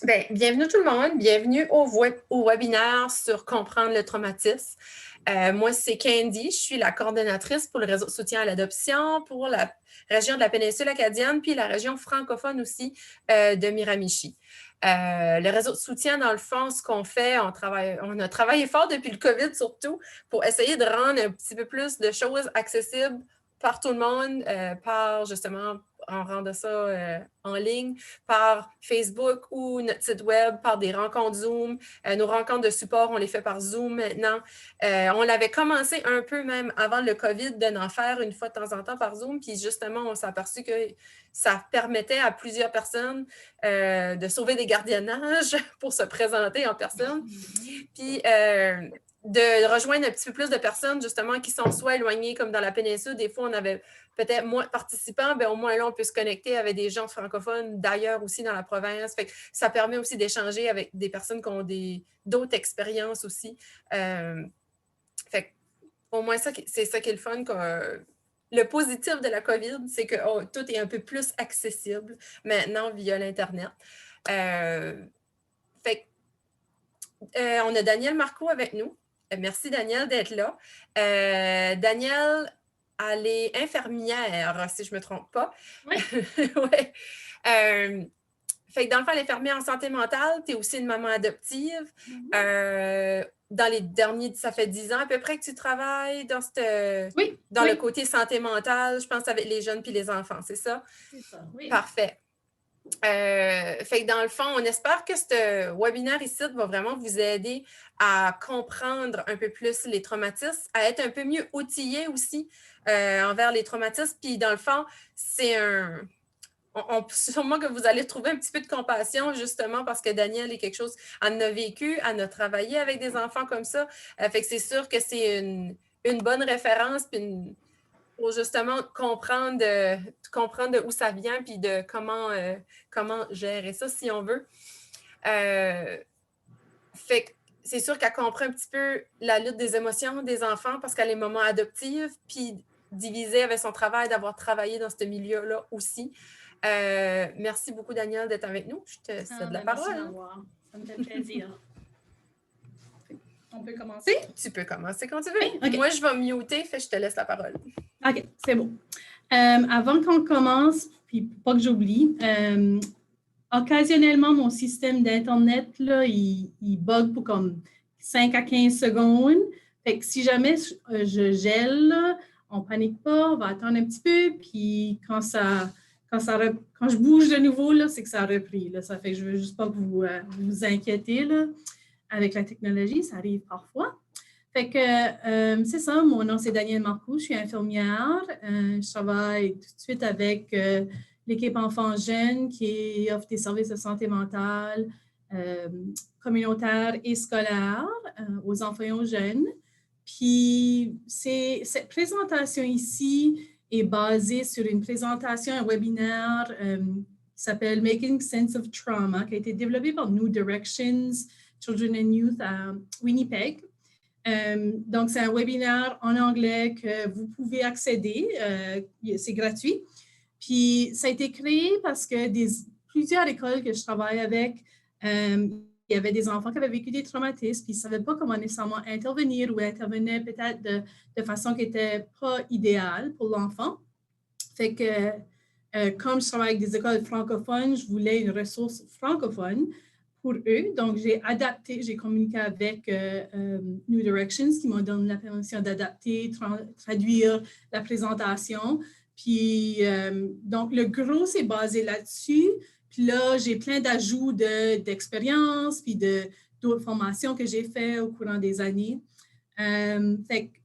Bien, bienvenue tout le monde, bienvenue au webinaire sur comprendre le traumatisme. Moi, c'est Candy, je suis la coordonnatrice pour le réseau de soutien à l'adoption pour la région de la péninsule acadienne, puis la région francophone aussi de Miramichi. Le réseau de soutien, dans le fond, ce qu'on fait, on a travaillé fort depuis le COVID surtout pour essayer de rendre un petit peu plus de choses accessibles par tout le monde, par justement en rendant ça en ligne, par Facebook ou notre site web, par des rencontres Zoom. Nos rencontres de support, on les fait par Zoom maintenant. On l'avait commencé un peu même avant le COVID de n'en faire une fois de temps en temps par Zoom. Puis justement, on s'est aperçu que ça permettait à plusieurs personnes de sauver des gardiennages pour se présenter en personne. Puis de rejoindre un petit peu plus de personnes justement qui sont soit éloignées comme dans la péninsule. Des fois, on avait peut-être moins de participants, bien, au moins là, on peut se connecter avec des gens francophones d'ailleurs aussi dans la province. Fait que ça permet aussi d'échanger avec des personnes qui ont d'autres expériences aussi. Fait que, au moins, c'est ça qui est le fun. Le positif de la COVID, c'est que tout est un peu plus accessible maintenant via l'Internet. Fait que, on a Danielle Marcoux avec nous. Merci, Danielle, d'être là. Danielle, elle est infirmière, si je ne me trompe pas. Oui. Ouais. Fait que dans le fond, elle est infirmière en santé mentale. Tu es aussi une maman adoptive. Dans les derniers, ça fait 10 ans à peu près que tu travailles dans le côté santé mentale, je pense, avec les jeunes puis les enfants, c'est ça? C'est ça, oui. Parfait. Fait que dans le fond, on espère que ce webinaire ici va vraiment vous aider à comprendre un peu plus les traumatismes, à être un peu mieux outillé aussi envers les traumatismes. Puis dans le fond, c'est sûrement que vous allez trouver un petit peu de compassion, justement, parce que Danielle est quelque chose, elle en a vécu, elle a travaillé avec des enfants comme ça. Fait que c'est sûr que c'est une bonne référence, puis pour justement comprendre de où ça vient, puis de comment gérer ça, si on veut. Fait que c'est sûr qu'elle comprend un petit peu la lutte des émotions des enfants parce qu'elle est maman adoptive, puis divisée avec son travail, d'avoir travaillé dans ce milieu-là aussi. Merci beaucoup, Danielle, d'être avec nous. Je te cède la parole. Merci d'avoir. Ça me fait plaisir. On peut commencer? Tu peux commencer quand tu veux. Oui? Okay. Moi, je vais muter, fait que je te laisse la parole. OK, c'est bon. Avant qu'on commence, puis pas que j'oublie, occasionnellement, mon système d'Internet, là, il bug pour comme 5 à 15 secondes. Fait que si jamais je gèle, là, on ne panique pas, on va attendre un petit peu, puis quand je bouge de nouveau, là, c'est que ça a repris. Là. Ça fait que je ne veux juste pas que vous inquiétez là, avec la technologie, ça arrive parfois. Fait que c'est ça, mon nom c'est Danielle Marcoux, je suis infirmière. Je travaille tout de suite avec l'équipe enfants jeunes qui offre des services de santé mentale communautaire et scolaire aux enfants et aux jeunes. Puis cette présentation ici est basée sur une présentation, un webinaire qui s'appelle Making Sense of Trauma, qui a été développé par New Directions Children and Youth à Winnipeg. Donc, c'est un webinaire en anglais que vous pouvez accéder. C'est gratuit. Puis, ça a été créé parce que plusieurs écoles que je travaille avec, il y avait des enfants qui avaient vécu des traumatismes, puis ils ne savaient pas comment nécessairement intervenir ou intervenaient peut-être de façon qui n'était pas idéale pour l'enfant. Fait que, comme je travaille avec des écoles francophones, je voulais une ressource francophone pour eux. Donc, j'ai communiqué avec New Directions qui m'ont donné la permission d'adapter, traduire la présentation. Puis, donc, le gros, c'est basé là-dessus. Puis là, j'ai plein d'ajouts d'expérience, puis d'autres formations que j'ai faites au courant des années. Fait que,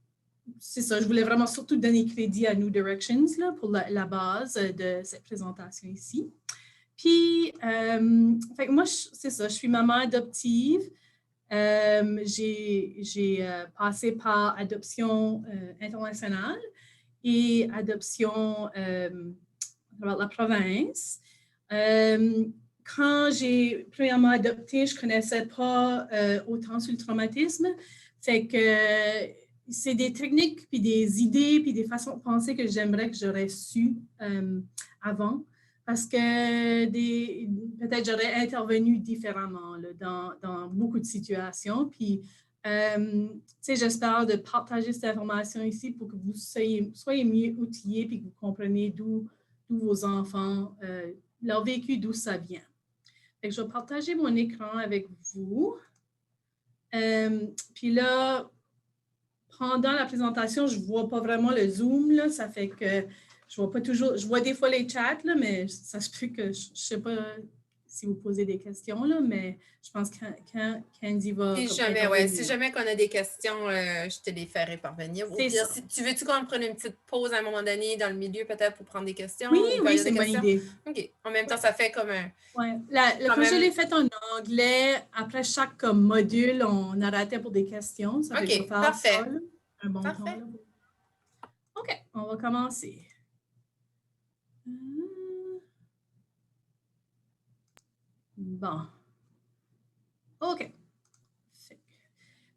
c'est ça, je voulais vraiment surtout donner crédit à New Directions là, pour la base de cette présentation ici. Puis, fait que moi, c'est ça, je suis maman adoptive. J'ai passé par adoption internationale et adoption à la province. Quand j'ai premièrement adopté, je ne connaissais pas autant sur le traumatisme. Fait que c'est des techniques, puis des idées, puis des façons de penser que j'aimerais que j'aurais su avant. parce que peut-être j'aurais intervenu différemment là, dans beaucoup de situations. Puis, j'espère de partager cette information ici pour que vous soyez mieux outillés et que vous compreniez d'où vos enfants, leur vécu, d'où ça vient. Fait que je vais partager mon écran avec vous. Puis là, pendant la présentation, je ne vois pas vraiment le Zoom, là, ça fait que je vois pas toujours, je vois des fois les chats, là, mais ça se peut que je ne sais pas si vous posez des questions, là, mais je pense que Candy va Si jamais qu'on a des questions, je te les ferai parvenir. Ou pire, veux-tu qu'on prenne une petite pause à un moment donné dans le milieu, peut-être, pour prendre des questions? Oui, c'est une bonne idée. OK. En même temps, ça fait comme un... Oui. Quand je l'ai fait en anglais, après chaque module, on arrêtait pour des questions. Ça fait que je vais faire parfait. Ça, là, un bon temps. Là. OK, on va commencer. Bon. OK.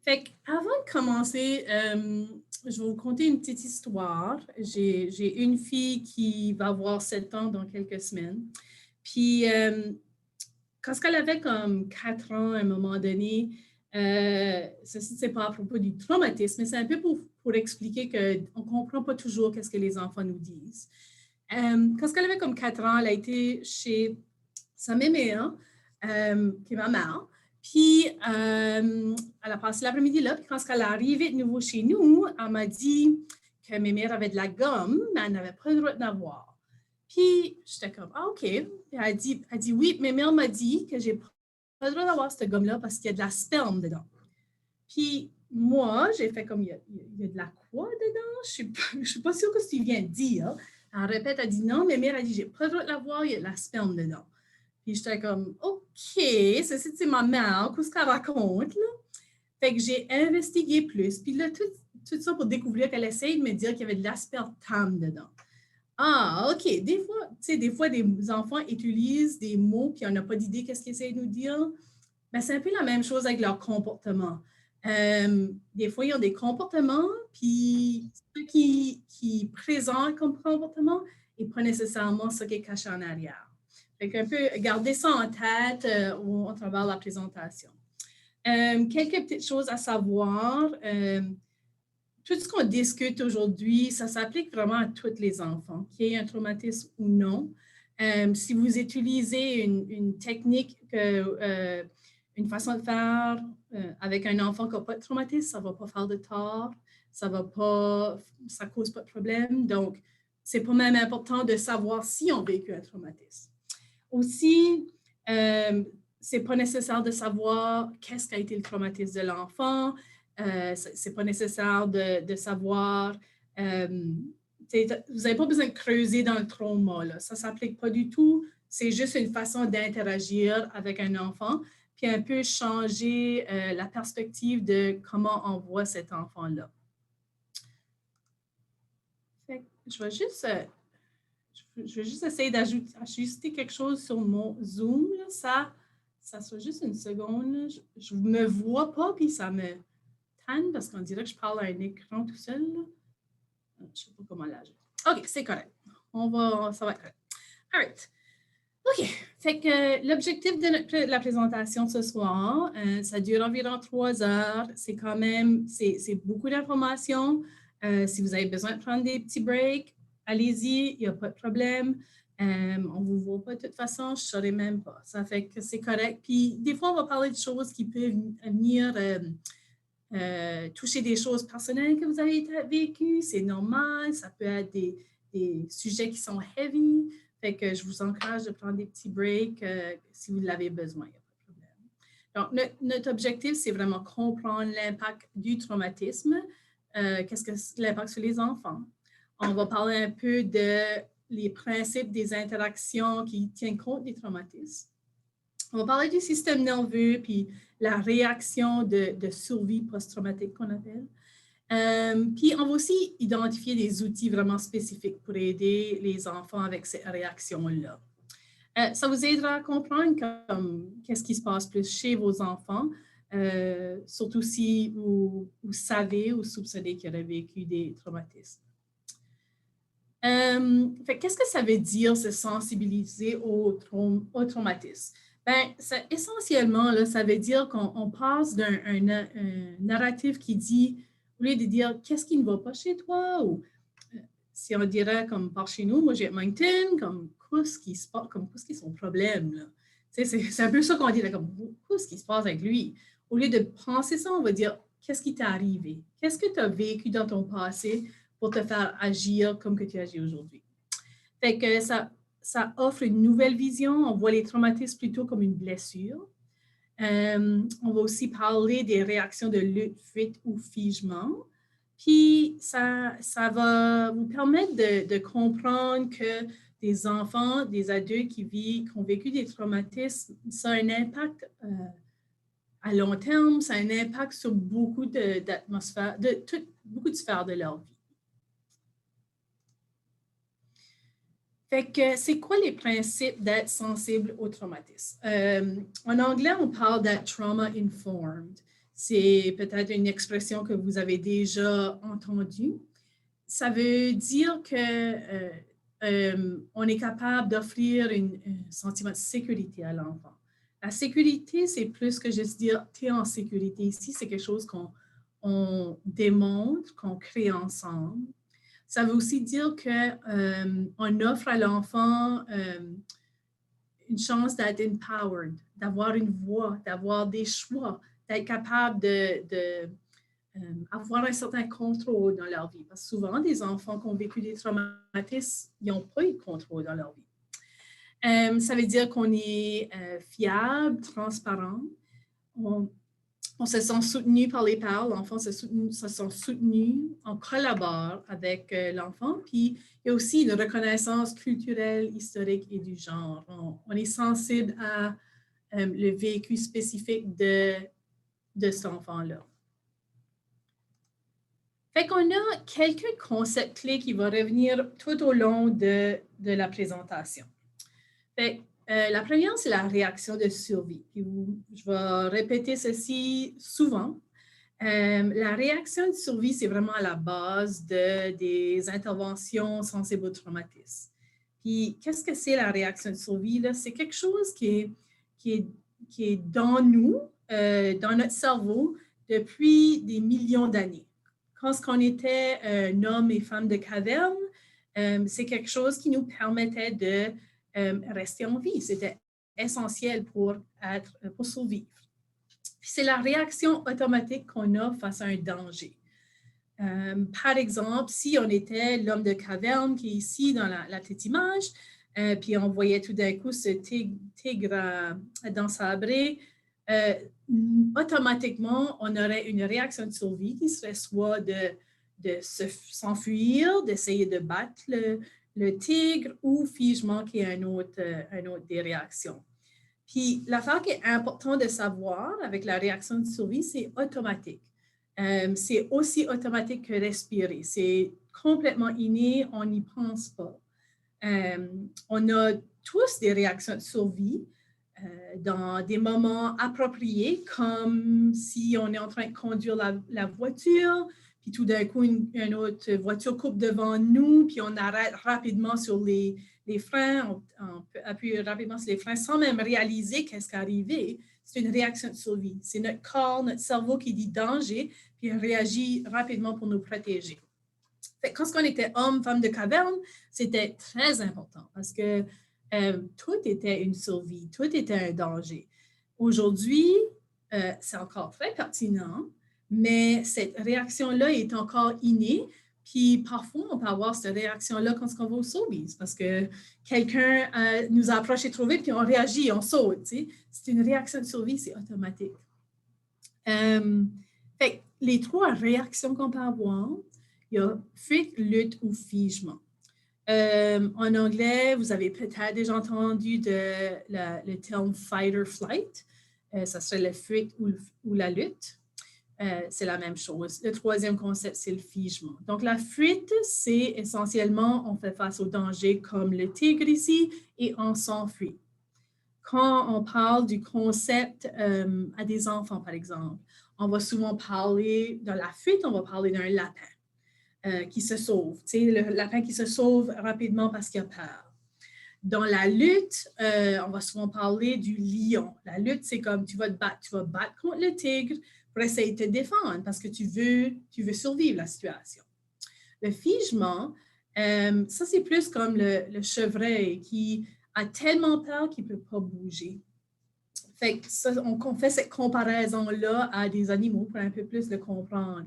Fait avant de commencer, je vais vous conter une petite histoire. J'ai une fille qui va avoir 7 ans dans quelques semaines. Puis, quand elle avait comme 4 ans, à un moment donné, ceci, c'est pas à propos du traumatisme, mais c'est un peu pour expliquer qu'on ne comprend pas toujours qu'est-ce que les enfants nous disent. Quand elle avait comme 4 ans, elle a été chez sa mémère, qui est ma mère. Puis, elle a passé l'après-midi là. Puis, quand elle est arrivée de nouveau chez nous, elle m'a dit que mes mères avaient de la gomme, mais elle n'avait pas le droit d'en avoir. Puis, j'étais comme, ah, OK. Puis elle a dit, oui, mes mères m'a dit que j'ai pas le droit d'avoir cette gomme-là parce qu'il y a de la sperme dedans. Puis, moi, j'ai fait comme, il y a de la quoi dedans? Je suis pas sûre que ce que tu viens de dire. Elle répète, elle dit, non, mes mères, elle dit, j'ai pas le droit de l'avoir, il y a de la sperme dedans. Puis j'étais comme, OK, c'est ma mère, qu'est-ce qu'elle raconte, là? Fait que j'ai investigué plus. Puis là, tout ça pour découvrir qu'elle essaye de me dire qu'il y avait de l'aspartame dedans. Ah, OK. Des fois, des enfants utilisent des mots puis on n'a pas d'idée qu'est-ce qu'ils essayent de nous dire. Ben, c'est un peu la même chose avec leur comportement. Des fois, ils ont des comportements, puis ce qui présentent comme comportement n'est pas nécessairement ce qui est caché en arrière. Fait qu'un peu garder ça en tête au travers de la présentation. Quelques petites choses à savoir. Tout ce qu'on discute aujourd'hui, ça s'applique vraiment à tous les enfants, qu'il y ait un traumatisme ou non. Si vous utilisez une technique, une façon de faire avec un enfant qui n'a pas de traumatisme, ça ne va pas faire de tort, ça ne cause pas de problème. Donc, c'est pas même important de savoir si on vécu un traumatisme. Aussi, c'est pas nécessaire de savoir qu'est-ce qu'a été le traumatisme de l'enfant. C'est pas nécessaire de savoir. Vous n'avez pas besoin de creuser dans le trauma. Là. Ça ne s'applique pas du tout. C'est juste une façon d'interagir avec un enfant, puis un peu changer la perspective de comment on voit cet enfant-là. Je vais juste essayer d'ajuster quelque chose sur mon Zoom. Là. Ça sera juste une seconde. Là. Je ne me vois pas, puis ça me tanne parce qu'on dirait que je parle à un écran tout seul. Là. Je ne sais pas comment l'agir. OK, c'est correct. Ça va être correct. All right. OK. Fait que l'objectif de la présentation ce soir, ça dure environ 3 heures. C'est quand même, c'est beaucoup d'informations. Si vous avez besoin de prendre des petits breaks, allez-y, il n'y a pas de problème. On ne vous voit pas de toute façon, je ne saurais même pas. Ça fait que c'est correct. Puis des fois, on va parler de choses qui peuvent venir toucher des choses personnelles que vous avez vécues. C'est normal. Ça peut être des sujets qui sont heavy. Fait que je vous encourage de prendre des petits breaks si vous l'avez besoin. Il n'y a pas de problème. Donc, notre objectif, c'est vraiment comprendre l'impact du traumatisme. Qu'est-ce que l'impact sur les enfants? On va parler un peu les principes des interactions qui tiennent compte des traumatismes. On va parler du système nerveux puis la réaction de survie post-traumatique qu'on appelle. Puis, on va aussi identifier des outils vraiment spécifiques pour aider les enfants avec ces réactions-là. Ça vous aidera à comprendre qu'est-ce qui se passe plus chez vos enfants, surtout si vous savez ou soupçonnez qu'ils auraient vécu des traumatismes. Qu'est-ce que ça veut dire se sensibiliser au traumatisme? Ben, essentiellement, là, ça veut dire qu'on passe d'un narratif qui dit, au lieu de dire qu'est-ce qui ne va pas chez toi, ou si on dirait comme par chez nous, moi j'ai Moncton, comme qu'est-ce qui se passe, comme qu'est-ce qui est son problème, là. C'est un peu ça qu'on dit, là, comme qu'est-ce qui se passe avec lui. Au lieu de penser ça, on va dire qu'est-ce qui t'est arrivé? Qu'est-ce que tu as vécu dans ton passé pour te faire agir comme que tu agis aujourd'hui? Fait que ça offre une nouvelle vision. On voit les traumatismes plutôt comme une blessure. On va aussi parler des réactions de lutte, fuite ou figement. Puis, ça va vous permettre de comprendre que des enfants, des adultes qui ont vécu des traumatismes, ça a un impact à long terme, ça a un impact sur beaucoup d'atmosphères, beaucoup de sphères de leur vie. Fait que c'est quoi les principes d'être sensible au traumatisme? En anglais, on parle d'être trauma-informed. C'est peut-être une expression que vous avez déjà entendue. Ça veut dire que on est capable d'offrir un sentiment de sécurité à l'enfant. La sécurité, c'est plus que juste dire tu es en sécurité ici, c'est quelque chose qu'on démontre, qu'on crée ensemble. Ça veut aussi dire qu'on offre à l'enfant une chance d'être empowered, d'avoir une voix, d'avoir des choix, d'être capable avoir un certain contrôle dans leur vie. Parce que souvent, des enfants qui ont vécu des traumatismes, ils n'ont pas eu de contrôle dans leur vie. Ça veut dire qu'on est fiable, transparent. On se sent soutenu par les parents, l'enfant se sent soutenu, on collabore avec l'enfant, puis il y a aussi une reconnaissance culturelle, historique et du genre. On est sensible à le vécu spécifique de cet enfant-là. Fait qu'on a quelques concepts clés qui vont revenir tout au long de la présentation. Fait, la première, c'est la réaction de survie. Puis je vais répéter ceci souvent. La réaction de survie, c'est vraiment à la base des interventions sensibles au traumatisme. Puis, qu'est-ce que c'est la réaction de survie? C'est quelque chose qui est dans nous, dans notre cerveau, depuis des millions d'années. Quand on était hommes et femmes de caverne, c'est quelque chose qui nous permettait de rester en vie. C'était essentiel pour survivre. C'est la réaction automatique qu'on a face à un danger. Par exemple, si on était l'homme de caverne qui est ici dans la petite image, puis on voyait tout d'un coup ce tigre à dents sabrées, automatiquement, on aurait une réaction de survie qui serait soit de s'enfuir, d'essayer de battre le tigre ou figement qui est un autre des réactions. Puis l'affaire qui est importante de savoir avec la réaction de survie, c'est automatique. C'est aussi automatique que respirer. C'est complètement inné, on n'y pense pas. On a tous des réactions de survie dans des moments appropriés, comme si on est en train de conduire la voiture, puis tout d'un coup, une autre voiture coupe devant nous, puis on arrête rapidement sur les freins, on peut appuyer rapidement sur les freins sans même réaliser qu'est-ce qui est arrivé. C'est une réaction de survie. C'est notre corps, notre cerveau qui dit danger, puis il réagit rapidement pour nous protéger. Fait, quand on était homme, femme de caverne, c'était très important parce que tout était une survie, tout était un danger. Aujourd'hui, c'est encore très pertinent, mais cette réaction-là est encore innée. Puis parfois, on peut avoir cette réaction-là quand on va au showbiz parce que quelqu'un nous a approché trop vite puis on réagit, on saute. Tu sais. C'est une réaction de survie, c'est automatique. Fait, les trois réactions qu'on peut avoir, il y a fuite, lutte ou figement. En anglais, vous avez peut-être déjà entendu le terme fight or flight. Ça serait la fuite ou la lutte. C'est la même chose. Le troisième concept, c'est le figement. Donc, la fuite, c'est essentiellement, on fait face au danger comme le tigre ici et on s'enfuit. Quand on parle du concept à des enfants, par exemple, on va souvent parler de la fuite, on va parler d'un lapin. qui se sauve, tu sais, le lapin qui se sauve rapidement parce qu'il a peur. Dans la lutte, on va souvent parler du lion. La lutte, c'est comme tu vas te battre. Tu vas battre contre le tigre pour essayer de te défendre parce que tu veux survivre la situation. Le figement, ça, c'est plus comme le chevreuil qui a tellement peur qu'il ne peut pas bouger. Fait que ça, on fait cette comparaison-là à des animaux pour un peu plus le comprendre.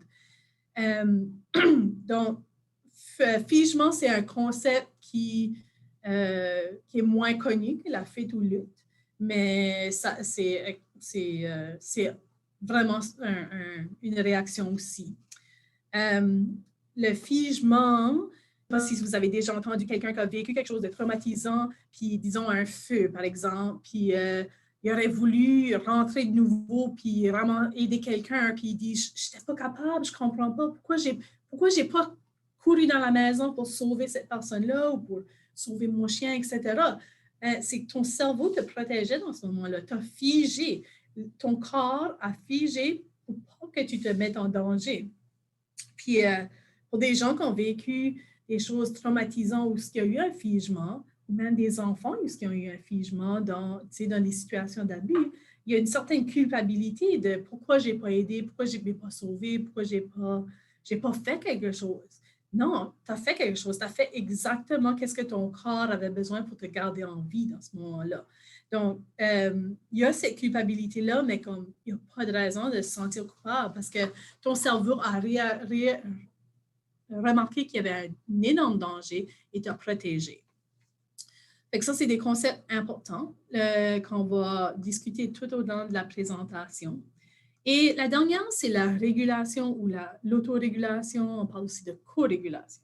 Donc, figement, c'est un concept qui est moins connu que la fête ou lutte, mais c'est vraiment une réaction aussi. Le figement, je ne sais pas si vous avez déjà entendu quelqu'un qui a vécu quelque chose de traumatisant, puis disons un feu, par exemple, puis il aurait voulu rentrer de nouveau, puis vraiment aider quelqu'un, puis il dit « Je n'étais pas capable, je ne comprends pas, pourquoi j'ai pas couru dans la maison pour sauver cette personne-là ou pour sauver mon chien, etc. » C'est que ton cerveau te protégeait dans ce moment-là, tu as figé, ton corps a figé pour pas que tu te mettes en danger. Puis pour des gens qui ont vécu des choses traumatisantes ou ce qu'il y a eu un figement, ou même des enfants qui ont eu un figement dans des situations d'abus, il y a une certaine culpabilité de pourquoi je n'ai pas aidé, pourquoi je ne l'ai pas sauvé, pourquoi je n'ai pas fait quelque chose. Non, tu as fait quelque chose, tu as fait exactement ce que ton corps avait besoin pour te garder en vie dans ce moment-là. Donc, il y a cette culpabilité-là, mais comme il n'y a pas de raison de se sentir coupable parce que ton cerveau a remarqué qu'il y avait un énorme danger et t'a protégé. Fait que ça, c'est des concepts importants qu'on va discuter tout au long de la présentation. Et la dernière, c'est la régulation ou l'autorégulation. On parle aussi de co-régulation.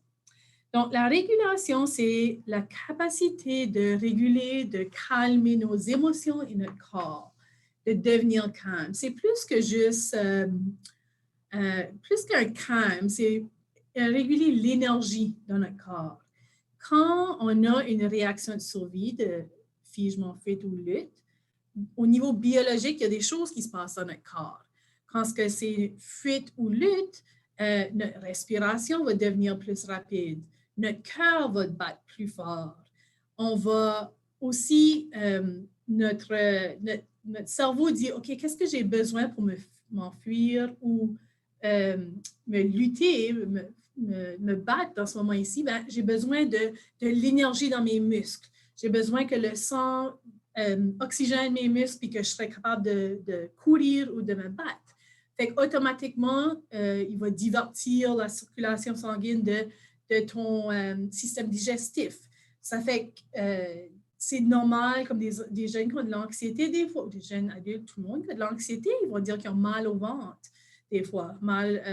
Donc, la régulation, c'est la capacité de réguler, de calmer nos émotions et notre corps, de devenir calme. C'est plus que juste, plus qu'un calme, c'est réguler l'énergie dans notre corps. Quand on a une réaction de survie, de figement, fuite ou lutte, au niveau biologique, il y a des choses qui se passent dans notre corps. Quand c'est fuite ou lutte, notre respiration va devenir plus rapide. Notre cœur va battre plus fort. On va aussi, notre cerveau dit, OK, qu'est-ce que j'ai besoin pour m'enfuir ou me lutter, me battre dans ce moment ici? Ben, j'ai besoin de l'énergie dans mes muscles. J'ai besoin que le sang oxygène mes muscles et que je serais capable de courir ou de me battre. Fait qu'automatiquement, il va divertir la circulation sanguine de ton système digestif. Ça fait que c'est normal, comme des jeunes qui ont de l'anxiété, des fois, des jeunes adultes, tout le monde qui a de l'anxiété, ils vont dire qu'ils ont mal au ventre, des fois, mal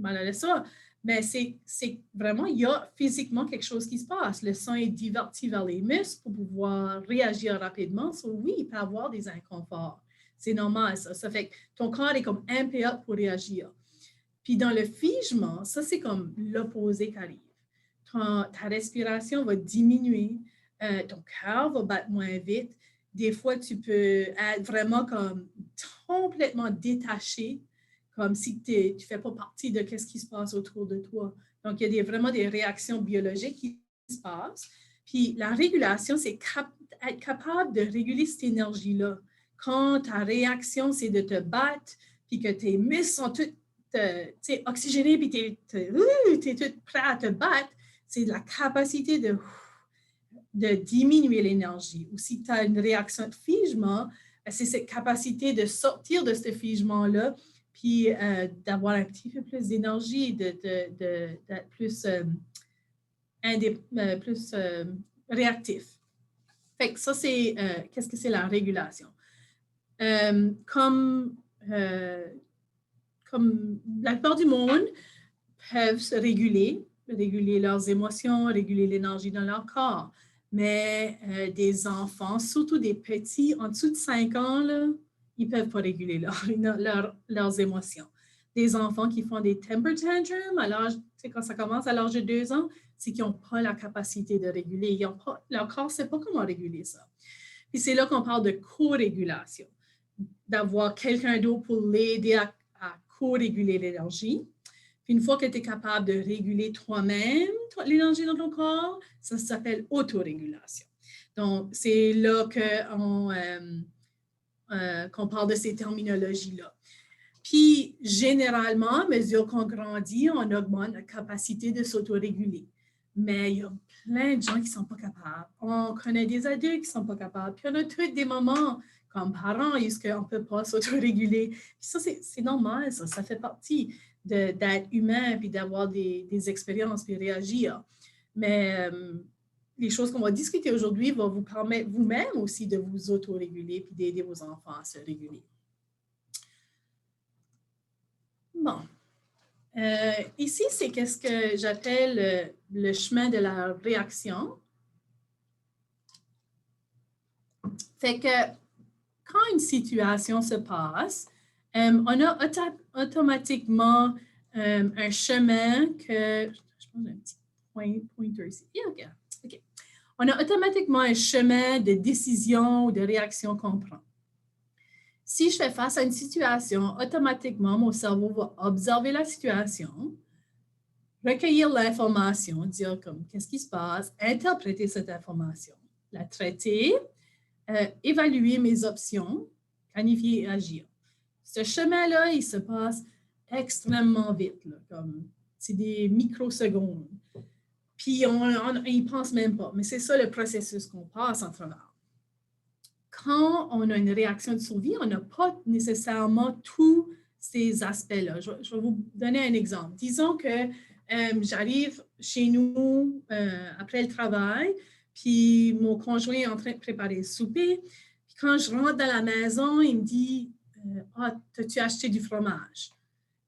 à l'estomac. Mais c'est vraiment, il y a physiquement quelque chose qui se passe. Le sang est diverti vers les muscles pour pouvoir réagir rapidement. So, oui, il peut y avoir des inconforts. C'est normal, ça. Ça fait que ton corps est comme impératif pour réagir. Puis dans le figement, ça, c'est comme l'opposé qui arrive. Ta respiration va diminuer, ton cœur va battre moins vite. Des fois, tu peux être vraiment comme complètement détaché, comme si tu ne fais pas partie de ce qui se passe autour de toi. Donc, il y a vraiment des réactions biologiques qui se passent. Puis, la régulation, c'est être capable de réguler cette énergie-là. Quand ta réaction, c'est de te battre, puis que tes muscles sont tous oxygénés, puis tu es tout prêt à te battre, c'est la capacité de diminuer l'énergie. Ou si tu as une réaction de figement, c'est cette capacité de sortir de ce figement-là, puis d'avoir un petit peu plus d'énergie, d'être plus, plus réactif. Fait que ça, c'est qu'est-ce que c'est la régulation? Comme la plupart du monde peuvent se réguler leurs émotions, réguler l'énergie dans leur corps. Mais des enfants, surtout des petits, en dessous de 5 ans, là, ils ne peuvent pas réguler leurs émotions. Des enfants qui font des temper tantrums, quand ça commence à l'âge de 2 ans, c'est qu'ils n'ont pas la capacité de réguler. Leur corps ne sait pas comment réguler ça. Puis c'est là qu'on parle de co-régulation, d'avoir quelqu'un d'autre pour l'aider à co-réguler l'énergie. Puis une fois que tu es capable de réguler toi-même l'énergie dans ton corps, ça s'appelle autorégulation. Donc, c'est là qu'on parle de ces terminologies-là. Puis, généralement, à mesure qu'on grandit, on augmente la capacité de s'autoréguler. Mais il y a plein de gens qui ne sont pas capables. On connaît des adultes qui ne sont pas capables. Puis, on a tous des moments comme parents, où on ne peut pas s'autoréguler. Puis ça, c'est normal, ça fait partie d'être humain puis d'avoir des expériences puis réagir. Mais les choses qu'on va discuter aujourd'hui vont vous permettre vous-même aussi de vous autoréguler puis d'aider vos enfants à se réguler. Bon. Ici, c'est qu'est-ce que j'appelle le chemin de la réaction. Fait que quand une situation se passe, on a automatiquement un chemin que... Je pense un petit pointer ici. Yeah, OK. On a automatiquement un chemin de décision ou de réaction qu'on prend. Si je fais face à une situation, automatiquement, mon cerveau va observer la situation, recueillir l'information, dire comme qu'est-ce qui se passe, interpréter cette information, la traiter, évaluer mes options, planifier et agir. Ce chemin-là, il se passe extrêmement vite, là, comme c'est des microsecondes. Puis on n'y pense même pas, mais c'est ça le processus qu'on passe en travers. Quand on a une réaction de survie, on n'a pas nécessairement tous ces aspects-là. Je vais vous donner un exemple. Disons que j'arrive chez nous après le travail, puis mon conjoint est en train de préparer le souper. Puis quand je rentre dans la maison, il me dit « Ah, as-tu acheté du fromage? »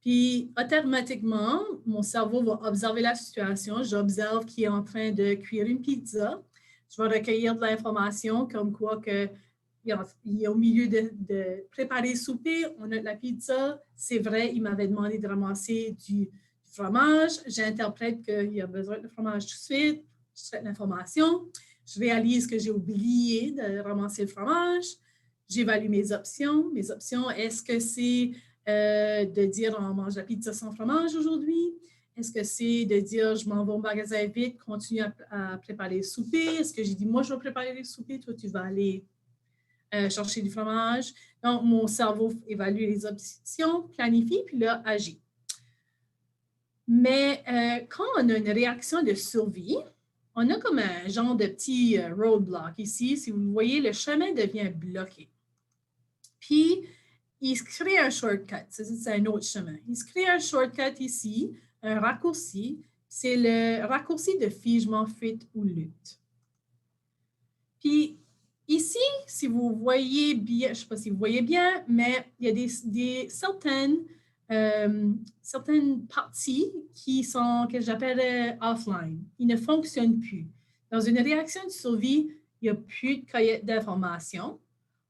Puis automatiquement, mon cerveau va observer la situation. J'observe qu'il est en train de cuire une pizza. Je vais recueillir de l'information comme quoi que il est au milieu de préparer le souper, on a de la pizza. C'est vrai, il m'avait demandé de ramasser du fromage. J'interprète qu'il a besoin de fromage tout de suite. Je traite l'information. Je réalise que j'ai oublié de ramasser le fromage. J'évalue mes options. Mes options, est-ce que c'est de dire on mange la pizza sans fromage aujourd'hui? Est-ce que c'est de dire je m'en vais au magasin vite, continue à préparer le souper? Est-ce que j'ai dit moi je vais préparer le souper, toi tu vas aller chercher du fromage. Donc, mon cerveau évalue les options, planifie, puis là, agit. Mais quand on a une réaction de survie, on a comme un genre de petit roadblock ici. Si vous voyez, le chemin devient bloqué. Puis, il se crée un shortcut. C'est un autre chemin. Il se crée un shortcut ici, un raccourci. C'est le raccourci de figement, fuite ou lutte. Puis, ici, si vous voyez bien, je ne sais pas si vous voyez bien, mais il y a certaines parties qui sont, que j'appelle offline. Ils ne fonctionnent plus. Dans une réaction de survie, il n'y a plus de cueillette d'informations.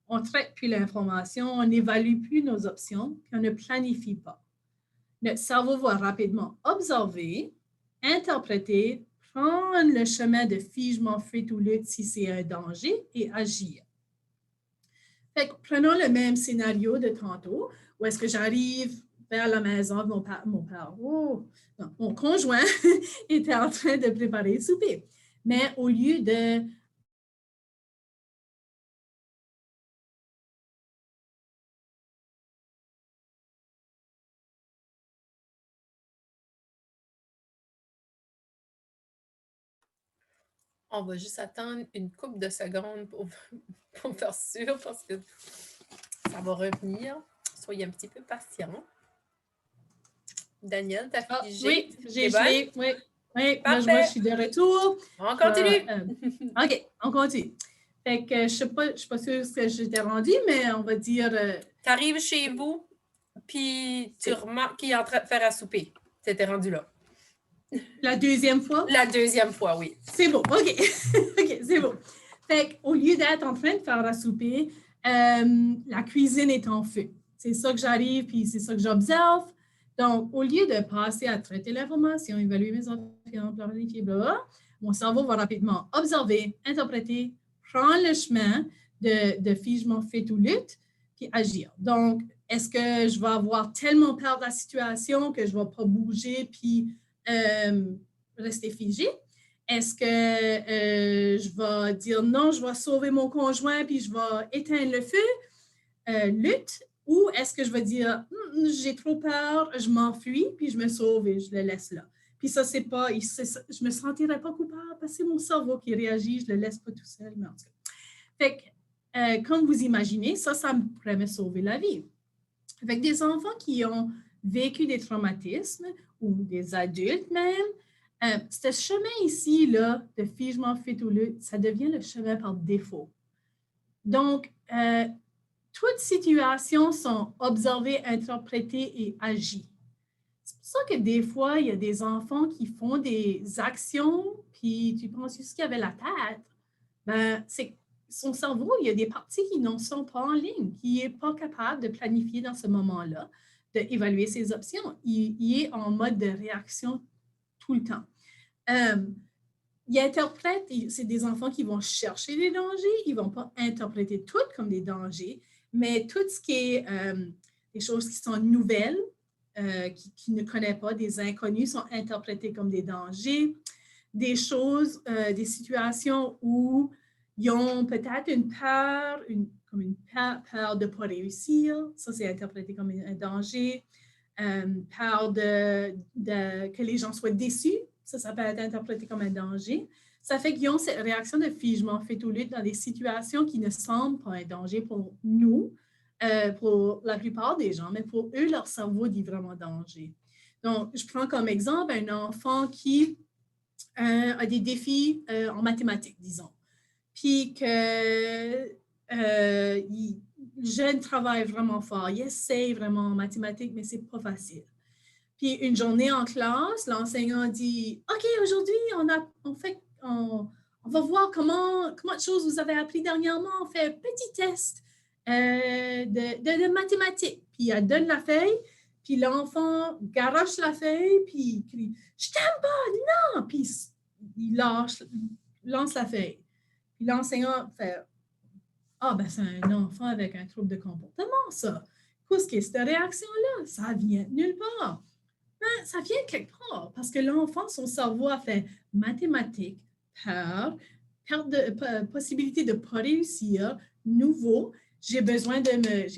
On ne traite plus l'information, on n'évalue plus nos options, puis on ne planifie pas. Notre cerveau va rapidement observer, interpréter, prendre le chemin de figement, fuite ou lutte si c'est un danger et agir. Fait que, prenons le même scénario de tantôt, où est-ce que j'arrive vers la maison, mon conjoint était en train de préparer le souper. Mais au lieu de On va juste attendre une couple de secondes pour faire sûr parce que ça va revenir. Soyez un petit peu patient. Daniel, t'as figé? Oui, j'ai gelé. Oui, là, je suis de retour. On continue. OK, on continue. Fait que je ne suis pas sûre ce que j'étais rendue, mais on va dire... tu arrives chez vous, puis tu remarques qu'il est en train de faire à souper. Tu étais rendu là. La deuxième fois? La deuxième fois, oui. C'est bon, OK. OK, c'est bon. Fait qu'au lieu d'être en train de faire à souper, la cuisine est en feu. C'est ça que j'arrive, puis c'est ça que j'observe. Donc, au lieu de passer à traiter l'information, évaluer mes options, planifier, blablabla, mon cerveau va rapidement observer, interpréter, prendre le chemin de figement, fuite ou lutte, puis puis agir. Donc, est-ce que je vais avoir tellement peur de la situation que je ne vais pas bouger puis rester figée? Est-ce que je vais dire non, je vais sauver mon conjoint puis je vais éteindre le feu, lutte? Ou est-ce que je vais dire j'ai trop peur, je m'enfuis puis je me sauve et je le laisse là? Puis ça, c'est pas, je ne me sentirais pas coupable parce que c'est mon cerveau qui réagit, je ne le laisse pas tout seul. Mais en tout cas. Fait que, comme vous imaginez, ça pourrait me sauver la vie. Avec des enfants qui ont vécu des traumatismes ou des adultes même, ce chemin ici là, de figement fœtal, ça devient le chemin par défaut. Donc, toutes situations sont observées, interprétées et agies. C'est pour ça que des fois, il y a des enfants qui font des actions, puis tu penses juste qu'il y avait la tête. Ben, c'est son cerveau, il y a des parties qui ne sont pas en ligne, qui n'est pas capable de planifier dans ce moment-là, d'évaluer ses options. Il est en mode de réaction tout le temps. Il interprète, c'est des enfants qui vont chercher des dangers, ils ne vont pas interpréter tout comme des dangers, mais tout ce qui est des choses qui sont nouvelles, qui ne connaissent pas, des inconnus, sont interprétés comme des dangers, des choses, des situations où ils ont peut-être une peur, comme une peur de ne pas réussir, ça c'est interprété comme un danger, peur que les gens soient déçus, ça peut être interprété comme un danger. Ça fait qu'ils ont cette réaction de figement fœtal dans des situations qui ne semblent pas un danger pour nous, pour la plupart des gens, mais pour eux, leur cerveau dit vraiment danger. Donc, je prends comme exemple un enfant qui a des défis en mathématiques, disons, puis que le jeune travaille vraiment fort, il essaie vraiment en mathématiques, mais ce n'est pas facile. Puis une journée en classe, l'enseignant dit « OK, aujourd'hui, on va voir comment de choses vous avez appris dernièrement. On fait un petit test de mathématiques. » Puis elle donne la feuille, puis l'enfant garoche la feuille, puis il crie « Je t'aime pas, non! » Puis il lance la feuille. Puis l'enseignant fait « Ah, ben c'est un enfant avec un trouble de comportement, ça. Qu'est-ce que cette réaction-là? Ça vient de nulle part. » Ben, ça vient de quelque part, parce que l'enfant, son cerveau a fait mathématiques, peur de possibilité de ne pas réussir, nouveau. J'ai besoin de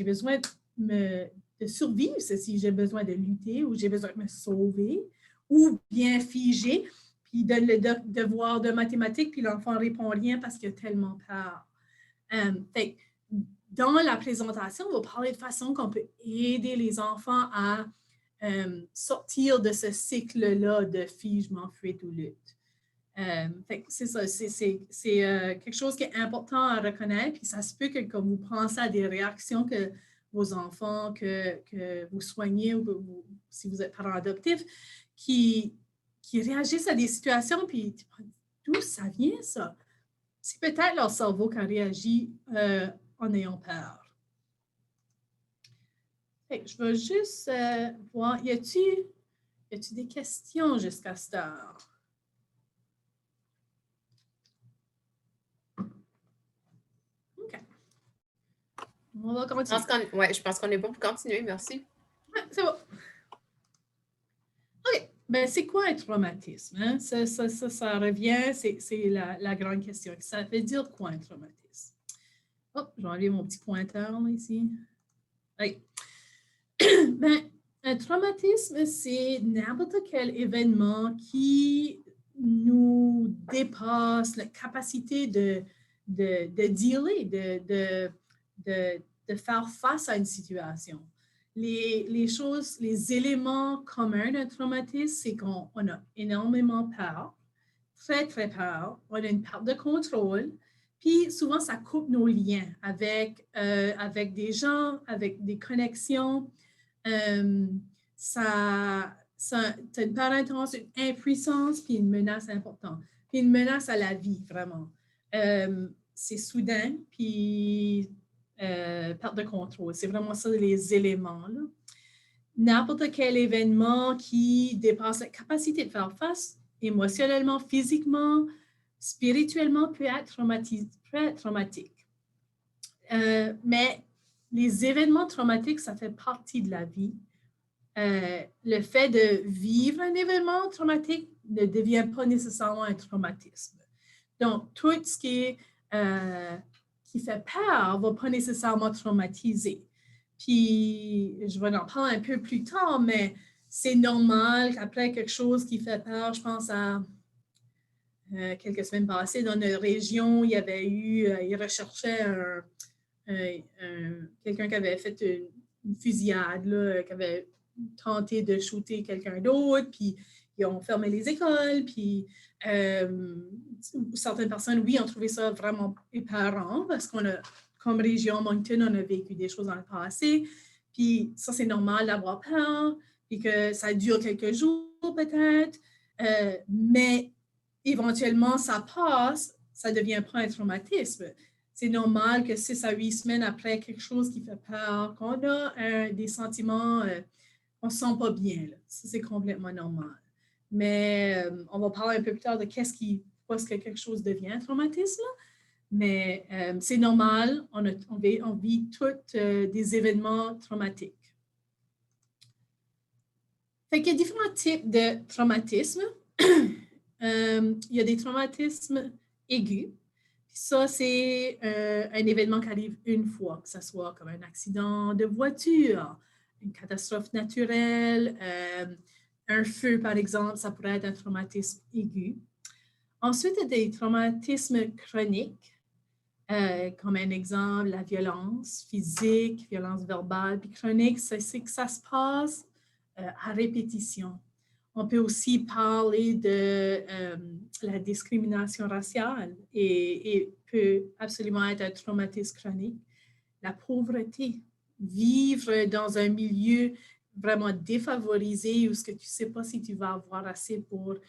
survivre, si j'ai besoin de lutter ou j'ai besoin de me sauver, ou bien figer, puis donne le devoir de mathématiques, puis l'enfant ne répond rien parce qu'il a tellement peur. Dans la présentation, on va parler de façon qu'on peut aider les enfants à sortir de ce cycle-là de figement, fuite ou lutte. C'est ça, c'est quelque chose qui est important à reconnaître, puis ça se peut que quand vous pensez à des réactions que vos enfants, que vous soignez ou si vous êtes parent adoptif, qui réagissent à des situations, puis d'où ça vient ça? C'est peut-être leur cerveau qui a réagi en ayant peur. Je vais juste voir, y a-t-il des questions jusqu'à cette heure? OK. On va continuer. Je pense qu'on est bon pour continuer, merci. Ouais, c'est bon. OK. Ben, c'est quoi un traumatisme? Hein? Ça revient, c'est la grande question. Ça veut dire quoi un traumatisme? Oh, je vais enlever mon petit pointeur là, ici. OK. Ben, un traumatisme, c'est n'importe quel événement qui nous dépasse la capacité de dealer, de faire face à une situation. Les choses, les éléments communs d'un traumatisme, c'est qu'on a énormément peur, très, très peur, on a une perte de contrôle, puis souvent, ça coupe nos liens avec des gens, avec des connexions. Ça as une peur intense, une impuissance, puis une menace importante. Puis une menace à la vie, vraiment. C'est soudain, puis perte de contrôle. C'est vraiment ça, les éléments. Là. N'importe quel événement qui dépasse la capacité de faire face émotionnellement, physiquement, spirituellement, peut être traumatique. Mais les événements traumatiques, ça fait partie de la vie. Le fait de vivre un événement traumatique ne devient pas nécessairement un traumatisme. Donc, tout ce qui fait peur ne va pas nécessairement traumatiser. Puis, je vais en parler un peu plus tard, mais c'est normal qu'après quelque chose qui fait peur, je pense à quelques semaines passées, dans notre région, il y avait eu, ils recherchaient quelqu'un qui avait fait une fusillade, là, qui avait tenté de shooter quelqu'un d'autre, puis ils ont fermé les écoles, puis certaines personnes, oui, ont trouvé ça vraiment épeurant parce qu'on a, comme région Moncton, on a vécu des choses dans le passé, puis ça, c'est normal d'avoir peur, puis que ça dure quelques jours peut-être, mais éventuellement, ça passe, ça ne devient pas un traumatisme. C'est normal que 6 à 8 semaines après quelque chose qui fait peur, qu'on a des sentiments, on ne se sent pas bien. Là. Ça, c'est complètement normal. Mais on va parler un peu plus tard de pourquoi est-ce que quelque chose devient un traumatisme. Là. Mais c'est normal, on vit tous des événements traumatiques. Fait qu'il y a différents types de traumatismes. Il y a des traumatismes aigus. Ça, c'est un événement qui arrive une fois, que ce soit comme un accident de voiture, une catastrophe naturelle, un feu, par exemple, ça pourrait être un traumatisme aigu. Ensuite, il y a des traumatismes chroniques, comme un exemple, la violence physique, violence verbale. Puis chronique, c'est que ça se passe à répétition. On peut aussi parler de la discrimination raciale et peut absolument être un traumatisme chronique. La pauvreté, vivre dans un milieu vraiment défavorisé où ce que tu ne sais pas si tu vas avoir assez pour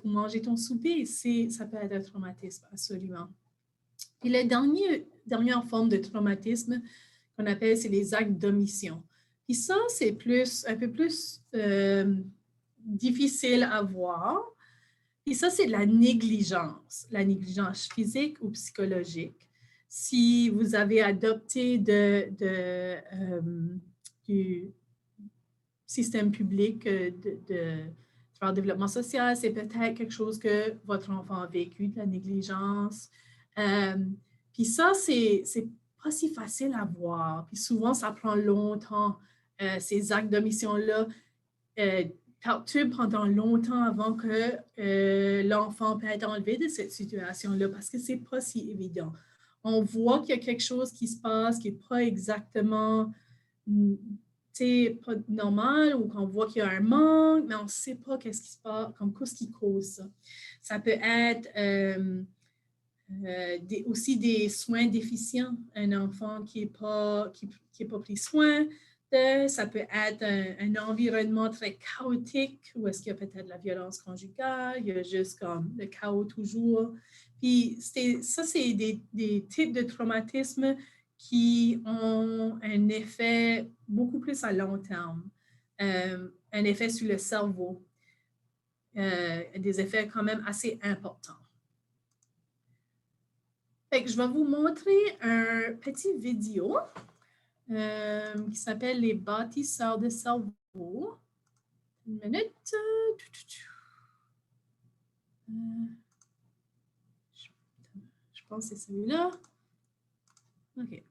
manger ton souper, ça peut être un traumatisme, absolument. Et la dernière forme de traumatisme qu'on appelle, c'est les actes d'omission. Puis ça, c'est un peu plus difficile à voir. Puis ça, c'est de la négligence physique ou psychologique. Si vous avez adopté du système public de développement social, c'est peut-être quelque chose que votre enfant a vécu, de la négligence. Puis ça, c'est pas si facile à voir. Puis souvent, ça prend longtemps. Ces actes d'omission-là perturbent pendant longtemps avant que l'enfant peut être enlevé de cette situation-là parce que c'est pas si évident. On voit qu'il y a quelque chose qui se passe qui n'est pas exactement pas normal ou qu'on voit qu'il y a un manque, mais on ne sait pas qu'est-ce qui se passe, comme qu'est-ce qui cause ça. Ça peut être aussi des soins déficients, un enfant qui n'est pas pris soin de, ça peut être un environnement très chaotique où est-ce qu'il y a peut-être la violence conjugale, il y a juste comme le chaos toujours. Puis ça, c'est des types de traumatismes qui ont un effet beaucoup plus à long terme, un effet sur le cerveau, des effets quand même assez importants. Fait que je vais vous montrer un petit vidéo qui s'appelle « Les bâtisseurs de cerveau ». Une minute. Je pense que c'est celui-là. OK.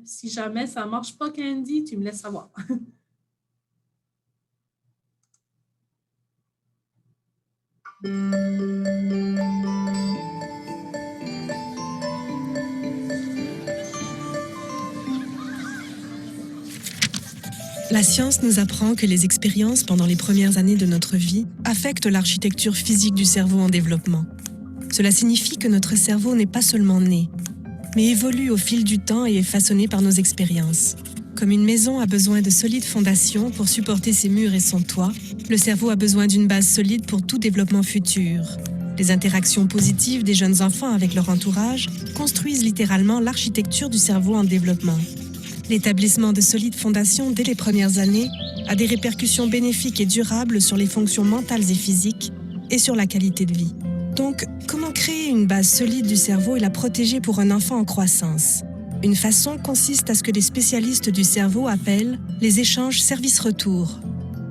Si jamais ça ne marche pas, Candy, tu me laisses savoir. La science nous apprend que les expériences pendant les premières années de notre vie affectent l'architecture physique du cerveau en développement. Cela signifie que notre cerveau n'est pas seulement né, mais évolue au fil du temps et est façonné par nos expériences. Comme une maison a besoin de solides fondations pour supporter ses murs et son toit, le cerveau a besoin d'une base solide pour tout développement futur. Les interactions positives des jeunes enfants avec leur entourage construisent littéralement l'architecture du cerveau en développement. L'établissement de solides fondations dès les premières années a des répercussions bénéfiques et durables sur les fonctions mentales et physiques et sur la qualité de vie. Donc, comment créer une base solide du cerveau et la protéger pour un enfant en croissance? Une façon consiste à ce que les spécialistes du cerveau appellent les échanges service-retour.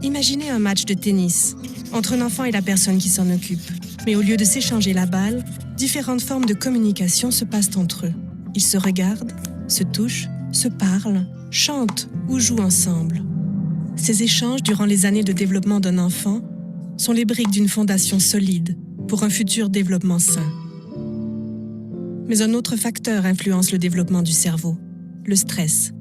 Imaginez un match de tennis entre un enfant et la personne qui s'en occupe. Mais au lieu de s'échanger la balle, différentes formes de communication se passent entre eux. Ils se regardent, se touchent, se parlent, chantent ou jouent ensemble. Ces échanges durant les années de développement d'un enfant sont les briques d'une fondation solide pour un futur développement sain. Mais un autre facteur influence le développement du cerveau, le stress.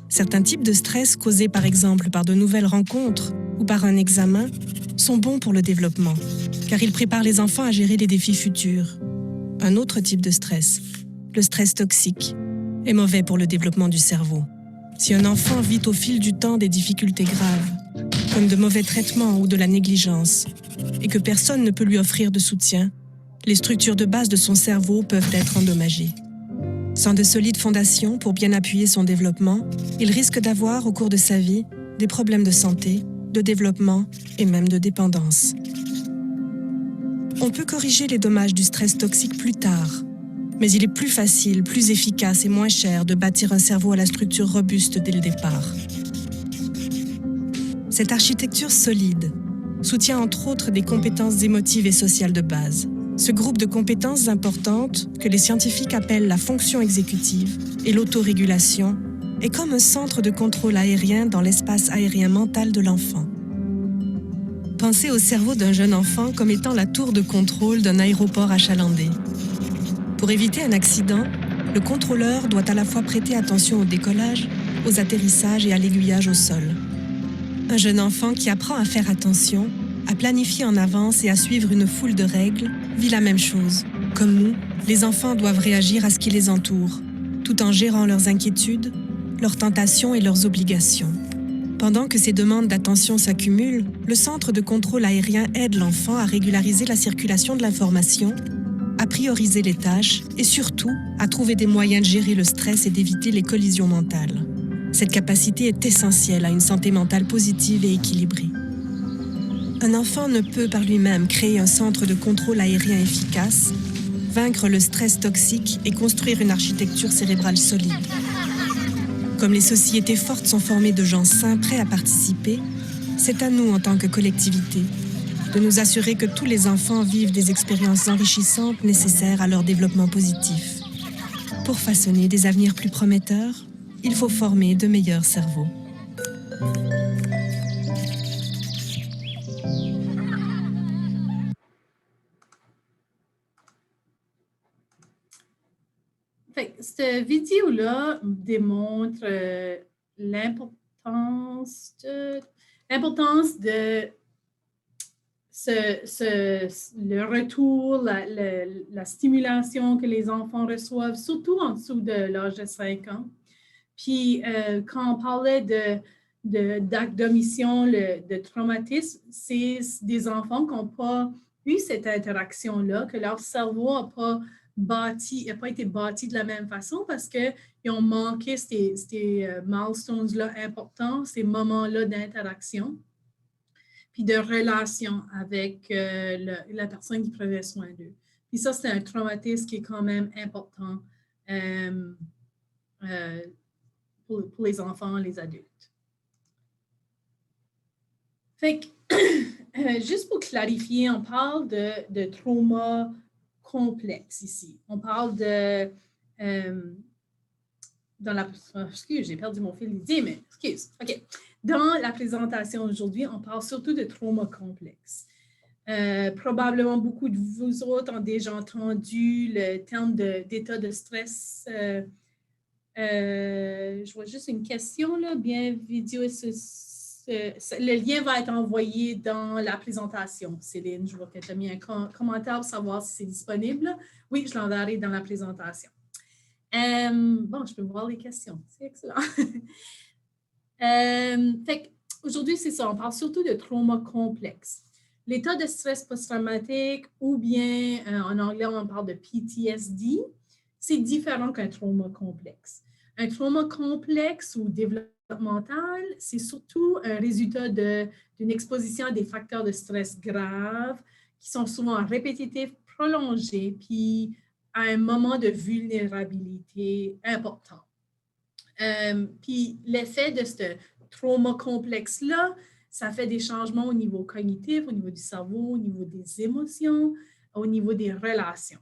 Certains types de stress causés par exemple par de nouvelles rencontres ou par un examen sont bons pour le développement, car ils préparent les enfants à gérer les défis futurs. Un autre type de stress, le stress toxique, est mauvais pour le développement du cerveau. Si un enfant vit au fil du temps des difficultés graves, comme de mauvais traitements ou de la négligence, et que personne ne peut lui offrir de soutien, les structures de base de son cerveau peuvent être endommagées. Sans de solides fondations pour bien appuyer son développement, il risque d'avoir au cours de sa vie des problèmes de santé, de développement et même de dépendance. On peut corriger les dommages du stress toxique plus tard, mais il est plus facile, plus efficace et moins cher de bâtir un cerveau à la structure robuste dès le départ. Cette architecture solide soutient entre autres des compétences émotives et sociales de base. Ce groupe de compétences importantes, que les scientifiques appellent la fonction exécutive et l'autorégulation, est comme un centre de contrôle aérien dans l'espace aérien mental de l'enfant. Pensez au cerveau d'un jeune enfant comme étant la tour de contrôle d'un aéroport achalandé. Pour éviter un accident, le contrôleur doit à la fois prêter attention au décollage, aux atterrissages et à l'aiguillage au sol. Un jeune enfant qui apprend à faire attention, à planifier en avance et à suivre une foule de règles, vit la même chose. Comme nous, les enfants doivent réagir à ce qui les entoure, tout en gérant leurs inquiétudes, leurs tentations et leurs obligations. Pendant que ces demandes d'attention s'accumulent, le centre de contrôle aérien aide l'enfant à régulariser la circulation de l'information, à prioriser les tâches et surtout à trouver des moyens de gérer le stress et d'éviter les collisions mentales. Cette capacité est essentielle à une santé mentale positive et équilibrée. Un enfant ne peut par lui-même créer un centre de contrôle aérien efficace, vaincre le stress toxique et construire une architecture cérébrale solide. Comme les sociétés fortes sont formées de gens sains prêts à participer, c'est à nous en tant que collectivité de nous assurer que tous les enfants vivent des expériences enrichissantes nécessaires à leur développement positif. Pour façonner des avenirs plus prometteurs, il faut former de meilleurs cerveaux. Cette vidéo-là démontre l'importance de le retour, la stimulation que les enfants reçoivent, surtout en dessous de l'âge de 5 ans. Puis, quand on parlait d'actes d'omission, de traumatisme, c'est des enfants qui n'ont pas eu cette interaction-là, que leur cerveau n'a pas été bâti de la même façon parce qu'ils ont manqué ces milestones-là importants, ces moments-là d'interaction, puis de relation avec la personne qui prenait soin d'eux. Puis ça, c'est un traumatisme qui est quand même important pour les enfants, les adultes. Fait que, juste pour clarifier, on parle de trauma complexe ici. On parle de... excuse, j'ai perdu mon fil d'idée, mais excuse. OK. Dans la présentation aujourd'hui, on parle surtout de trauma complexe. Probablement beaucoup de vous autres ont déjà entendu le terme d'état de stress. Je vois juste une question, là. Bien, vidéo, le lien va être envoyé dans la présentation. Céline, je vois que tu as mis un commentaire pour savoir si c'est disponible. Oui, je l'enverrai dans la présentation. Bon, je peux voir les questions. C'est excellent. Aujourd'hui, c'est ça. On parle surtout de trauma complexe. L'état de stress post-traumatique ou bien, en anglais, on parle de PTSD, c'est différent qu'un trauma complexe. Un trauma complexe ou développemental, c'est surtout un résultat d'une exposition à des facteurs de stress graves qui sont souvent répétitifs, prolongés, puis à un moment de vulnérabilité important. Puis l'effet de ce trauma complexe-là, ça fait des changements au niveau cognitif, au niveau du cerveau, au niveau des émotions, au niveau des relations.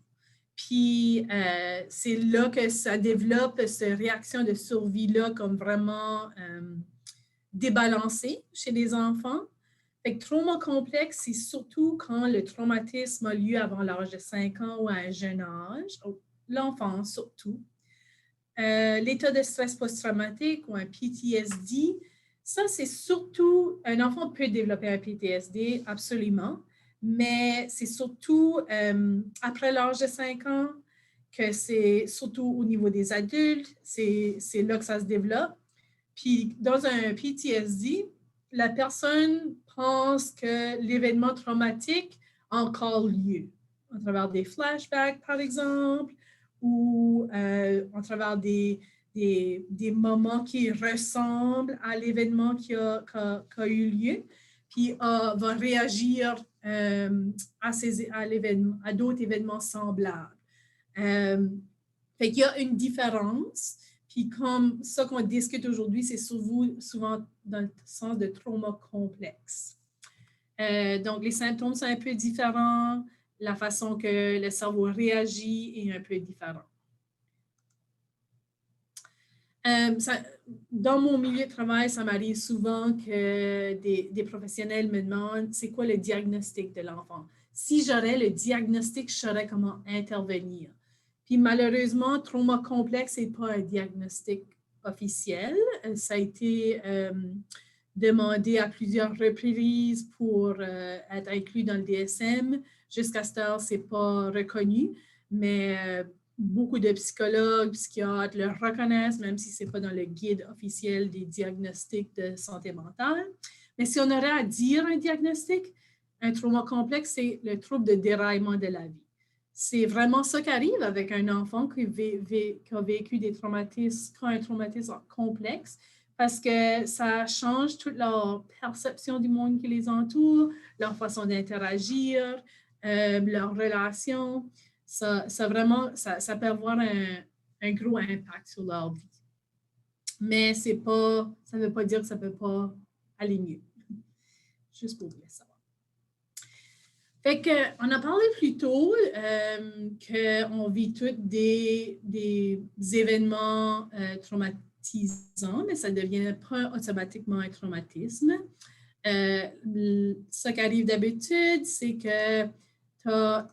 Puis c'est là que ça développe cette réaction de survie-là comme vraiment débalancée chez les enfants. Fait que trauma complexe, c'est surtout quand le traumatisme a lieu avant l'âge de 5 ans ou à un jeune âge, l'enfance surtout. L'état de stress post-traumatique ou un PTSD, ça c'est surtout, un enfant peut développer un PTSD, absolument, mais c'est surtout après l'âge de 5 ans que c'est surtout au niveau des adultes, c'est là que ça se développe. Puis dans un PTSD, la personne pense que l'événement traumatique a encore lieu, à travers des flashbacks, par exemple, ou à travers des moments qui ressemblent à l'événement qui a eu lieu, puis va réagir à d'autres événements semblables. Fait qu'il y a une différence. Puis comme ça qu'on discute aujourd'hui, c'est souvent dans le sens de trauma complexe. Donc, les symptômes sont un peu différents. La façon que le cerveau réagit est un peu différente. Dans mon milieu de travail, ça m'arrive souvent que des professionnels me demandent c'est quoi le diagnostic de l'enfant. Si j'aurais le diagnostic, je saurais comment intervenir. Puis malheureusement, trauma complexe n'est pas un diagnostic officiel. Ça a été demandé à plusieurs reprises pour être inclus dans le DSM. Jusqu'à ce temps, ce n'est pas reconnu, mais beaucoup de psychologues, psychiatres le reconnaissent, même si ce n'est pas dans le guide officiel des diagnostics de santé mentale. Mais si on aurait à dire un diagnostic, un trauma complexe, c'est le trouble de déraillement de la vie. C'est vraiment ça qui arrive avec un enfant qui a vécu des traumatismes, qui a un traumatisme complexe, parce que ça change toute leur perception du monde qui les entoure, leur façon d'interagir, leurs relations. Ça peut avoir un gros impact sur leur vie. Mais ça ne veut pas dire que ça ne peut pas aller mieux. Juste pour vous laisser savoir. Fait qu'on a parlé plus tôt qu'on vit tous des événements traumatisants, mais ça ne devient pas automatiquement un traumatisme. Ce qui arrive d'habitude, c'est que tu as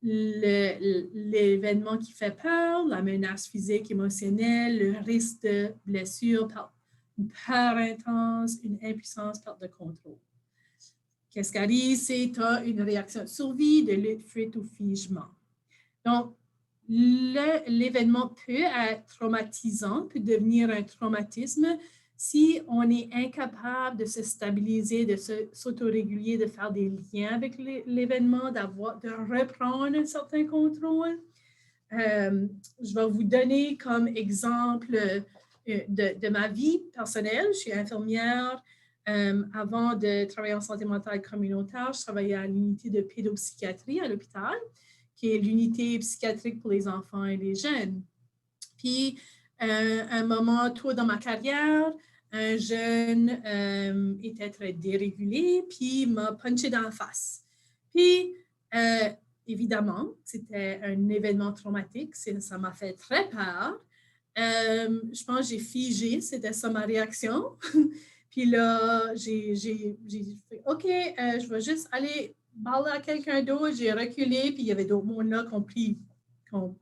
l'événement qui fait peur, la menace physique, émotionnelle, le risque de blessure, une peur intense, une impuissance, perte de contrôle. Qu'est-ce qui arrive? C'est tu as une réaction de survie, de lutte, fuite ou figement. Donc, l'événement peut être traumatisant, peut devenir un traumatisme si on est incapable de se stabiliser, de s'autoréguler, de faire des liens avec l'événement, de reprendre un certain contrôle. Je vais vous donner comme exemple de ma vie personnelle. Je suis infirmière. Avant de travailler en santé mentale communautaire, je travaillais à l'unité de pédopsychiatrie à l'hôpital, qui est l'unité psychiatrique pour les enfants et les jeunes. Puis, un moment tôt dans ma carrière, un jeune était très dérégulé, puis m'a punché dans la face. Puis, évidemment, c'était un événement traumatique, ça m'a fait très peur. Je pense que j'ai figé, c'était ça ma réaction. Puis là, j'ai fait « OK, je vais juste aller parler à quelqu'un d'autre. » J'ai reculé, puis il y avait d'autres monde là qui ont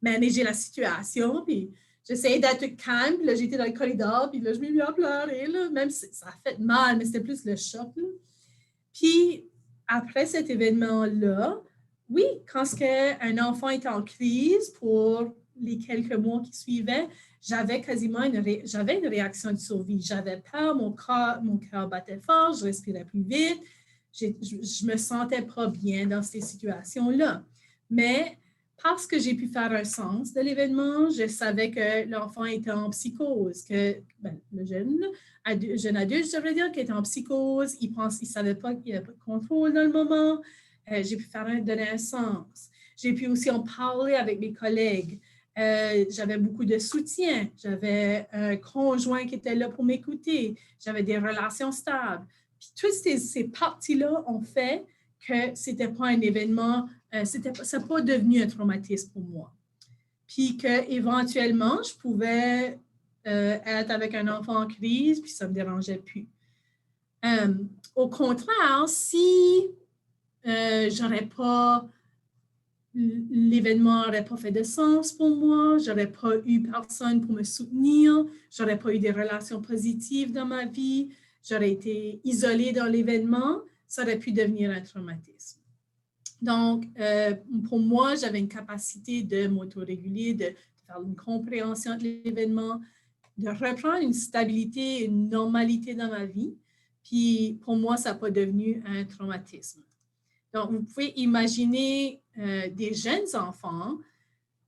managé la situation. Puis j'essayais d'être calme, puis là, j'étais dans le corridor, puis là, je m'ai mis à pleurer. Là. Même si ça a fait mal, mais c'était plus le choc. Là. Puis après cet événement-là, oui, quand un enfant était en crise pour les quelques mois qui suivaient, j'avais quasiment une réaction de survie. J'avais peur, mon cœur battait fort, je respirais plus vite. Je me sentais pas bien dans ces situations-là. Mais parce que j'ai pu faire un sens de l'événement, je savais que l'enfant était en psychose, que le jeune adulte, je devrais dire, qui était en psychose, il ne savait pas qu'il n'y avait pas de contrôle dans le moment. J'ai pu donner un sens. J'ai pu aussi en parler avec mes collègues. J'avais beaucoup de soutien. J'avais un conjoint qui était là pour m'écouter. J'avais des relations stables. Puis toutes ces parties-là ont fait que ce n'était pas un événement, ça n'a pas devenu un traumatisme pour moi. Puis qu'éventuellement, je pouvais être avec un enfant en crise, puis ça ne me dérangeait plus. Au contraire, si j'aurais pas, l'événement n'aurait pas fait de sens pour moi, j'aurais pas eu personne pour me soutenir, j'aurais pas eu des relations positives dans ma vie, j'aurais été isolée dans l'événement, ça aurait pu devenir un traumatisme. Donc, pour moi, j'avais une capacité de m'autoréguler, de faire une compréhension de l'événement, de reprendre une stabilité, une normalité dans ma vie. Puis, pour moi, ça n'a pas devenu un traumatisme. Donc, vous pouvez imaginer des jeunes enfants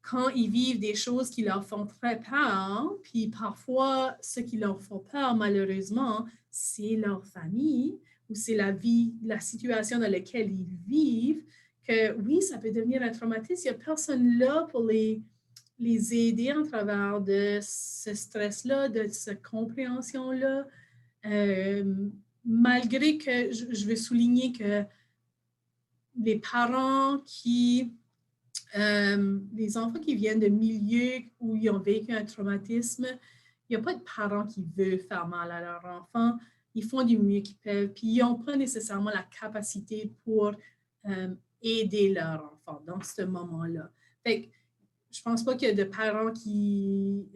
quand ils vivent des choses qui leur font très peur, puis parfois, ce qui leur fait peur, malheureusement, c'est leur famille ou c'est la situation dans laquelle ils vivent, que oui, ça peut devenir un traumatisme. Il n'y a personne là pour les aider en travers de ce stress-là, de cette compréhension-là. Malgré que je veux souligner que les parents les enfants qui viennent de milieux où ils ont vécu un traumatisme, il n'y a pas de parents qui veulent faire mal à leur enfant. Ils font du mieux qu'ils peuvent, puis ils n'ont pas nécessairement la capacité pour aider leur enfant dans ce moment-là. Fait que, je ne pense pas qu'il y a de parents qui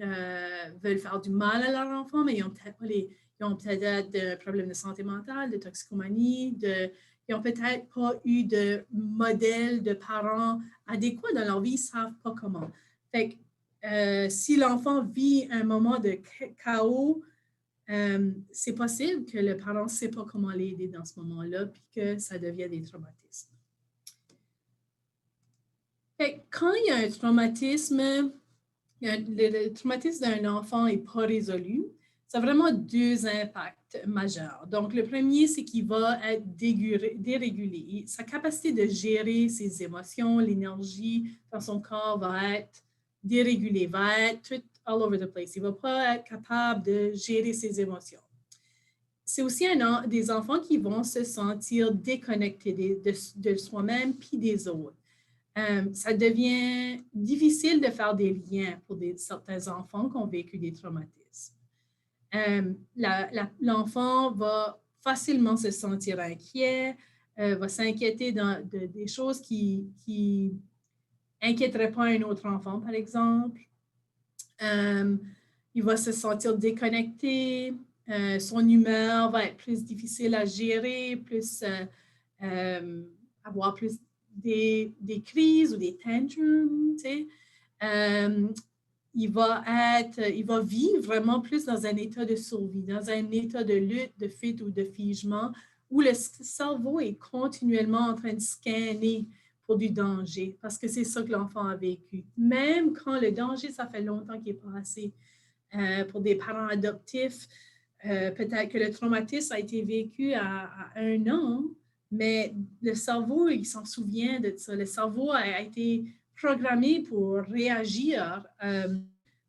veulent faire du mal à leur enfant, mais ils ont peut-être des problèmes de santé mentale, de toxicomanie, ils n'ont peut-être pas eu de modèle de parents adéquats dans leur vie, ils ne savent pas comment. Fait que si l'enfant vit un moment de chaos, c'est possible que le parent ne sait pas comment l'aider dans ce moment-là, puis que ça devient des traumatismes. Fait que quand il y a un traumatisme, le traumatisme d'un enfant n'est pas résolu, ça a vraiment deux impacts majeurs. Donc, le premier, c'est qu'il va être dérégulé. Sa capacité de gérer ses émotions, l'énergie dans son corps va être dérégulée, va être tout all over the place. Il ne va pas être capable de gérer ses émotions. C'est aussi des enfants qui vont se sentir déconnectés de soi-même puis des autres. Ça devient difficile de faire des liens pour certains enfants qui ont vécu des traumatismes. L'enfant va facilement se sentir inquiet, va s'inquiéter des choses qui n'inquiéteraient pas un autre enfant, par exemple. Il va se sentir déconnecté, son humeur va être plus difficile à gérer, avoir plus des crises ou des tantrums, tu sais. Il va vivre vraiment plus dans un état de survie, dans un état de lutte, de fuite ou de figement, où le cerveau est continuellement en train de scanner pour du danger, parce que c'est ça que l'enfant a vécu. Même quand le danger, ça fait longtemps qu'il est passé. Pour des parents adoptifs, peut-être que le traumatisme a été vécu à 1 an, mais le cerveau, il s'en souvient de ça. Le cerveau a été programmé pour réagir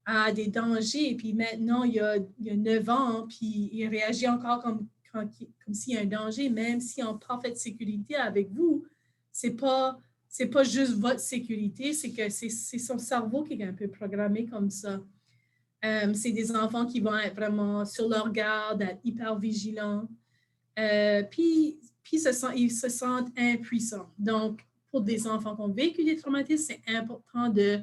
à des dangers. Puis maintenant, il y a 9 ans, puis il réagit encore comme s'il y a un danger, même si en parfaite sécurité avec vous. C'est pas juste votre sécurité, c'est que c'est son cerveau qui est un peu programmé comme ça. C'est des enfants qui vont être vraiment sur leur garde, être hyper vigilants. Puis ils se sentent impuissants. Donc, pour des enfants qui ont vécu des traumatismes, c'est important de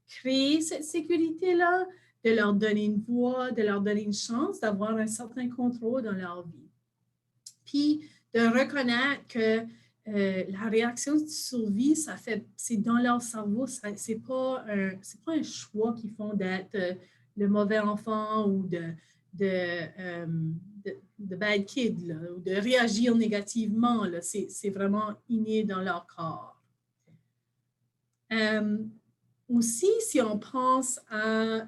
créer cette sécurité-là, de leur donner une voix, de leur donner une chance d'avoir un certain contrôle dans leur vie. Puis, de reconnaître que la réaction de survie, c'est dans leur cerveau, c'est pas un choix qu'ils font d'être le mauvais enfant ou de bad kid, là, ou de réagir négativement. Là. C'est vraiment inné dans leur corps. Aussi, si on pense à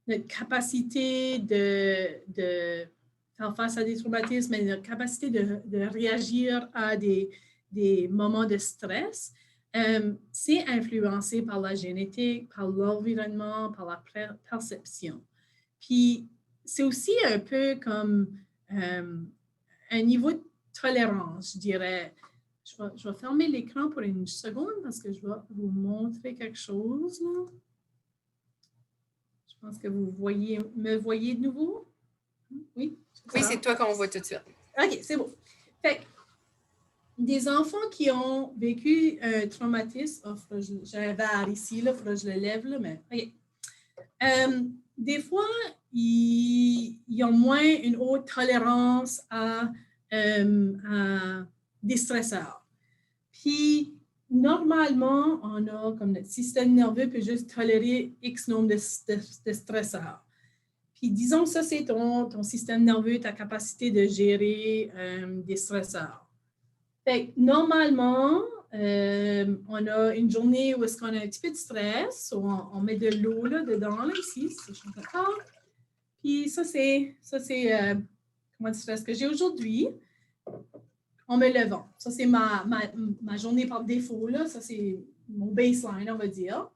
notre capacité de faire face à des traumatismes et notre capacité de réagir à des moments de stress, c'est influencé par la génétique, par l'environnement, par la perception. Puis, c'est aussi un peu comme un niveau de tolérance, je dirais. Je vais fermer l'écran pour une seconde parce que je vais vous montrer quelque chose. Là. Je pense que vous me voyez de nouveau. Oui, c'est toi qu'on voit tout de suite. OK, c'est bon. Fait que, des enfants qui ont vécu un traumatisme, j'ai un verre ici, il faudra que je le lève, là, mais OK. Des fois, ils ont moins une haute tolérance à des stresseurs. Puis, normalement, on a comme notre système nerveux peut juste tolérer X nombre de stresseurs. Puis, disons, ça, c'est ton système nerveux, ta capacité de gérer des stresseurs. Fait que, normalement, on a une journée où est-ce qu'on a un petit peu de stress, on met de l'eau là, dedans, là, ici, c'est d'accord. Puis ça, c'est comment du stress que j'ai aujourd'hui. En me levant. Ça, c'est ma journée par défaut, là. Ça, c'est mon baseline, on va dire.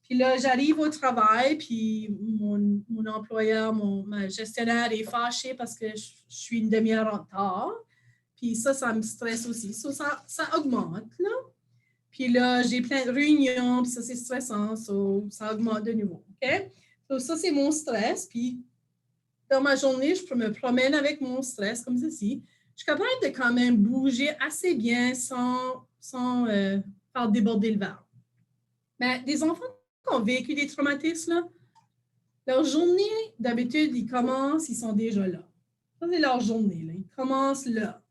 Puis là, j'arrive au travail, puis mon employeur, ma gestionnaire est fâché parce que je suis une demi-heure en retard. Puis ça me stresse aussi. Ça augmente, là. Puis là, j'ai plein de réunions, puis ça, c'est stressant. Ça augmente de nouveau, OK? Donc, ça, c'est mon stress. Puis, dans ma journée, je me promène avec mon stress, comme ceci. Je suis capable de quand même bouger assez bien sans faire déborder le verre. Mais des enfants qui ont vécu des traumatismes, là, leur journée, d'habitude, ils sont déjà là. Ça, c'est leur journée, là. Ils commencent là.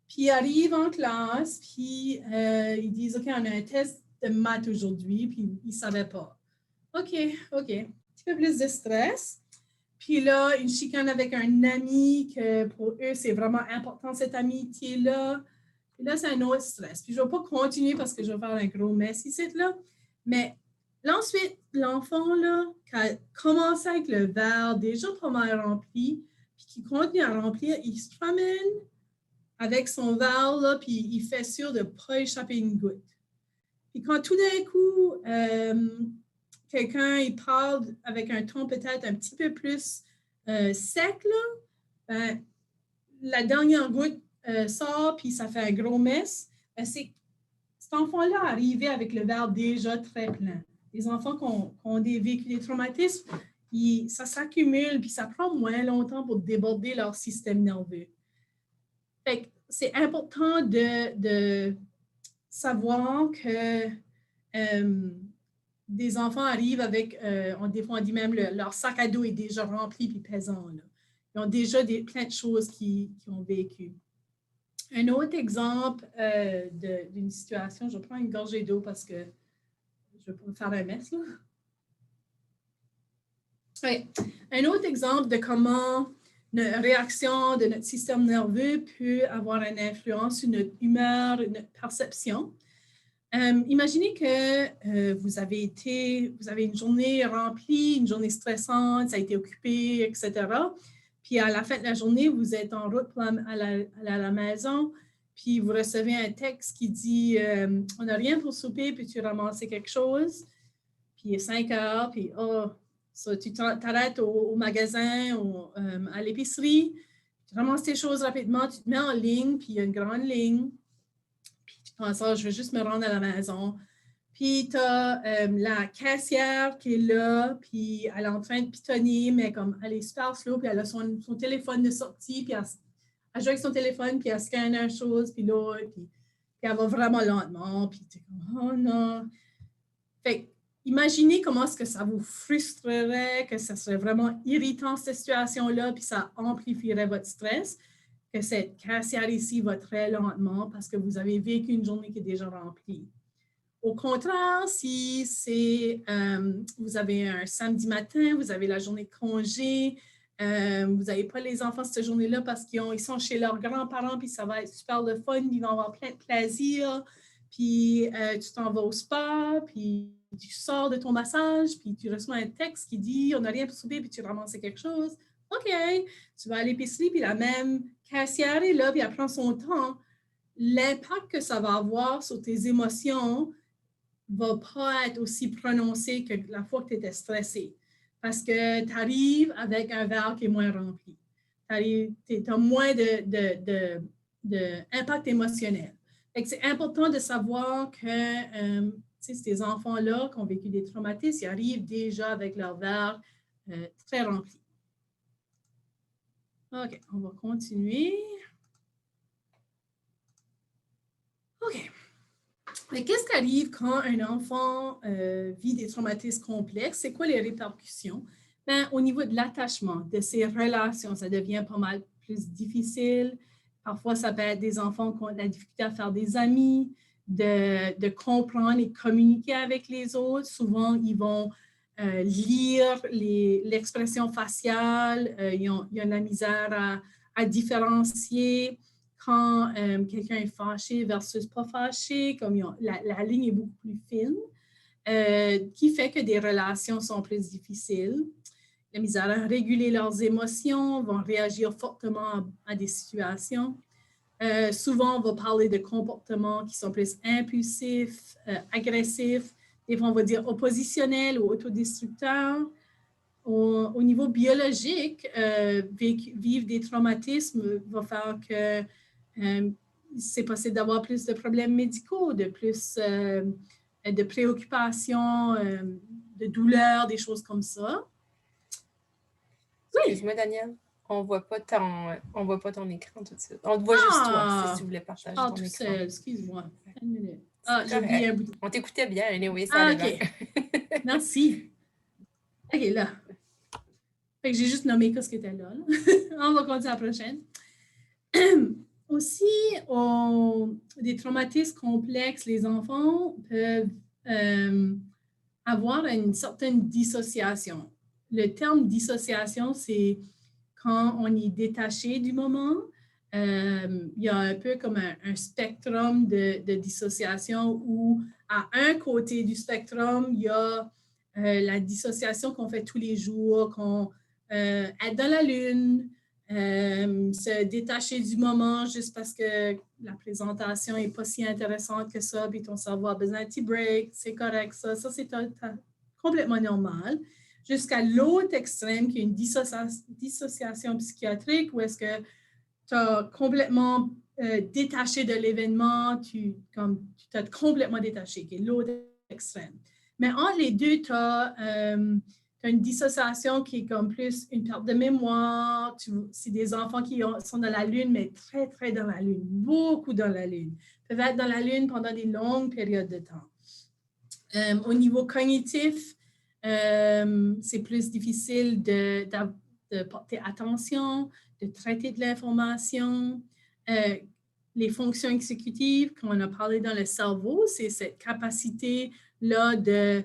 Puis ils arrivent en classe, puis ils disent, OK, on a un test de maths aujourd'hui, puis ils ne savaient pas. OK. Un petit peu plus de stress. Puis là, une chicane avec un ami, que pour eux, c'est vraiment important, cette amitié-là. Puis là, c'est un autre stress. Puis je ne vais pas continuer parce que je vais faire un gros mess ici, là. Mais là, ensuite, l'enfant, là, qui a commencé avec le verre déjà pas mal rempli, puis qui continue à remplir, il se promène avec son verre, là, puis il fait sûr de ne pas échapper une goutte. Puis quand tout d'un coup, quelqu'un il parle avec un ton peut-être un petit peu plus sec, là, ben, la dernière goutte sort, puis ça fait un gros mess. Ben, c'est cet enfant-là arrivé avec le verre déjà très plein. Les enfants qui ont vécu des traumatismes, ça s'accumule, puis ça prend moins longtemps pour déborder leur système nerveux. Fait que c'est important de savoir que des enfants arrivent avec, des fois on dit même leur sac à dos est déjà rempli puis pesant. Là. Ils ont déjà plein de choses qu'ils ont vécues. Un autre exemple d'une situation, je prends une gorgée d'eau parce que je vais pas faire un mess. Là. Ouais. Un autre exemple de comment une réaction de notre système nerveux peut avoir une influence sur notre humeur, notre perception. Imaginez que vous avez une journée remplie, une journée stressante, ça a été occupé, etc. Puis à la fin de la journée, vous êtes en route pour aller à la maison, puis vous recevez un texte qui dit « On n'a rien pour souper, puis tu ramasses quelque chose. » Puis il est 5 heures, puis tu t'arrêtes au magasin ou à l'épicerie, tu ramasses tes choses rapidement, tu te mets en ligne, puis il y a une grande ligne. Puis tu penses, je vais juste me rendre à la maison. Puis tu as la caissière qui est là, puis elle est en train de pitonner, mais comme elle est super slow, puis elle a son téléphone de sortie, puis elle joue avec son téléphone, puis elle scanne une chose, puis l'autre, puis elle va vraiment lentement, puis tu es comme, oh non. Fait que, imaginez comment est-ce que ça vous frustrerait, que ça serait vraiment irritant, cette situation-là, puis ça amplifierait votre stress, que cette caissière ici va très lentement parce que vous avez vécu une journée qui est déjà remplie. Au contraire, si vous avez un samedi matin, vous avez la journée de congé, vous n'avez pas les enfants cette journée-là parce qu'ils sont chez leurs grands-parents, puis ça va être super le fun, ils vont avoir plein de plaisir, puis tu t'en vas au spa, puis tu sors de ton massage, puis tu reçois un texte qui dit « On n'a rien pour souper », puis tu ramasses quelque chose. OK, tu vas à l'épicerie, puis la même caissière est là, puis elle prend son temps. L'impact que ça va avoir sur tes émotions ne va pas être aussi prononcé que la fois que tu étais stressé. Parce que tu arrives avec un verre qui est moins rempli. Tu as moins d'impact émotionnel. C'est important de savoir que ces enfants-là qui ont vécu des traumatismes, ils arrivent déjà avec leur verre très rempli. OK, on va continuer. OK. Mais qu'est-ce qui arrive quand un enfant vit des traumatismes complexes? C'est quoi les répercussions? Ben, au niveau de l'attachement, de ses relations, ça devient pas mal plus difficile. Parfois, ça peut être des enfants qui ont de la difficulté à faire des amis, de comprendre et communiquer avec les autres. Souvent, ils vont lire l'expression faciale. Ils ont de la misère à différencier quand quelqu'un est fâché versus pas fâché, comme la ligne est beaucoup plus fine, qui fait que des relations sont plus difficiles. La misère à réguler leurs émotions, vont réagir fortement à des situations. Souvent, on va parler de comportements qui sont plus impulsifs, agressifs, des fois on va dire oppositionnels ou autodestructeurs. Au niveau biologique, vivre des traumatismes va faire que c'est possible d'avoir plus de problèmes médicaux, de plus de préoccupations, de douleurs, des choses comme ça. Oui. Excuse-moi, Danielle. On ne voit pas ton écran tout de suite. On te voit juste toi, si tu voulais partager ton écran. Seul, excuse-moi. Une minute. J'ai oublié un bout. On t'écoutait bien, anyway, ça allait bien. Merci. OK, là. Fait que j'ai juste nommé ce qui était là. On va continuer à la prochaine. Aussi, des traumatismes complexes, les enfants peuvent avoir une certaine dissociation. Le terme dissociation, c'est quand on est détaché du moment. Il y a un peu comme un spectrum de dissociation où à un côté du spectrum, il y a la dissociation qu'on fait tous les jours, qu'on être dans la lune, se détacher du moment juste parce que la présentation n'est pas si intéressante que ça, puis ton cerveau a besoin d'un petit break, c'est correct, ça c'est complètement normal. Jusqu'à l'autre extrême, qui est une dissociation psychiatrique, où est-ce que tu as complètement détaché de l'événement, tu t'as complètement détaché, qui est l'autre extrême. Mais entre les deux, tu as une dissociation qui est comme plus une perte de mémoire. C'est des enfants qui sont dans la lune, mais très, très dans la lune, beaucoup dans la lune. Ils peuvent être dans la lune pendant des longues périodes de temps. Au niveau cognitif, c'est plus difficile de porter attention, de traiter de l'information. Les fonctions exécutives, comme on a parlé dans le cerveau, c'est cette capacité-là de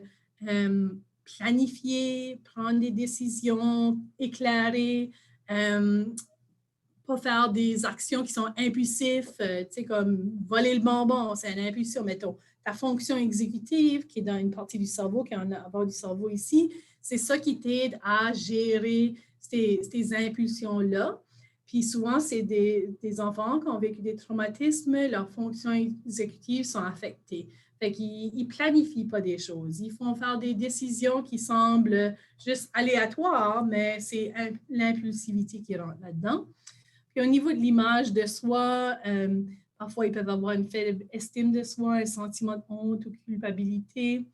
planifier, prendre des décisions éclairées, pas faire des actions qui sont impulsives, tu sais, comme voler le bonbon, c'est une impulsion, mettons. Ta fonction exécutive, qui est dans une partie du cerveau, qui est en avant du cerveau ici, c'est ça qui t'aide à gérer ces impulsions-là. Puis souvent, c'est des enfants qui ont vécu des traumatismes, leurs fonctions exécutives sont affectées. Fait qu'ils ne planifient pas des choses. Ils font faire des décisions qui semblent juste aléatoires, mais c'est l'impulsivité qui rentre là-dedans. Puis au niveau de l'image de soi, parfois ils peuvent avoir une faible estime de soi, un sentiment de honte ou de culpabilité.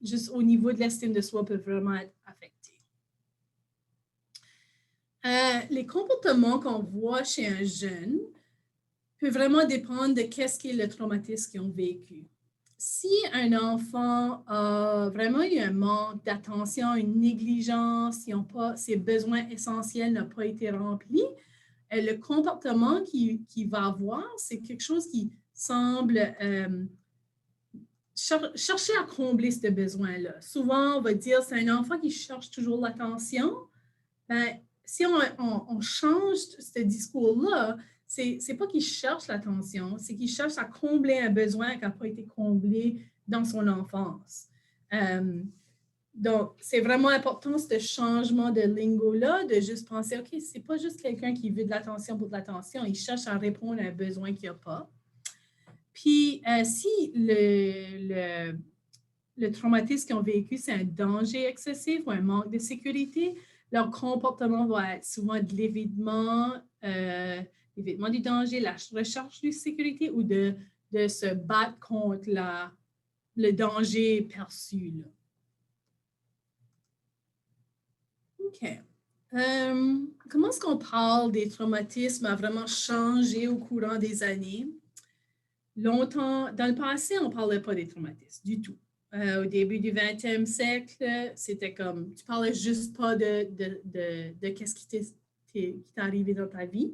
Juste au niveau de l'estime de soi peuvent vraiment être affectés. Les comportements qu'on voit chez un jeune peut vraiment dépendre de qu'est-ce qui est le traumatisme qu'ils ont vécu. Si un enfant a vraiment eu un manque d'attention, une négligence, ses besoins essentiels n'ont pas été remplis, le comportement qu'il va avoir, c'est quelque chose qui semble chercher à combler ce besoin-là. Souvent, on va dire c'est un enfant qui cherche toujours l'attention. Ben, si on change ce discours-là, c'est pas qu'il cherche l'attention, c'est qu'il cherche à combler un besoin qui n'a pas été comblé dans son enfance. Donc, c'est vraiment important ce changement de lingo-là, de juste penser, OK, c'est pas juste quelqu'un qui veut de l'attention pour de l'attention, il cherche à répondre à un besoin qu'il n'y a pas. Puis, si le traumatisme qu'ils ont vécu, c'est un danger excessif ou un manque de sécurité, leur comportement va être souvent de l'évitement du danger, la recherche de sécurité ou de se battre contre le danger perçu. Là. OK. Comment est-ce qu'on parle des traumatismes a vraiment changé au courant des années? Longtemps, dans le passé, on ne parlait pas des traumatismes du tout. Au début du 20e siècle, c'était comme, tu ne parlais juste pas de qu'est-ce qui t'est arrivé dans ta vie.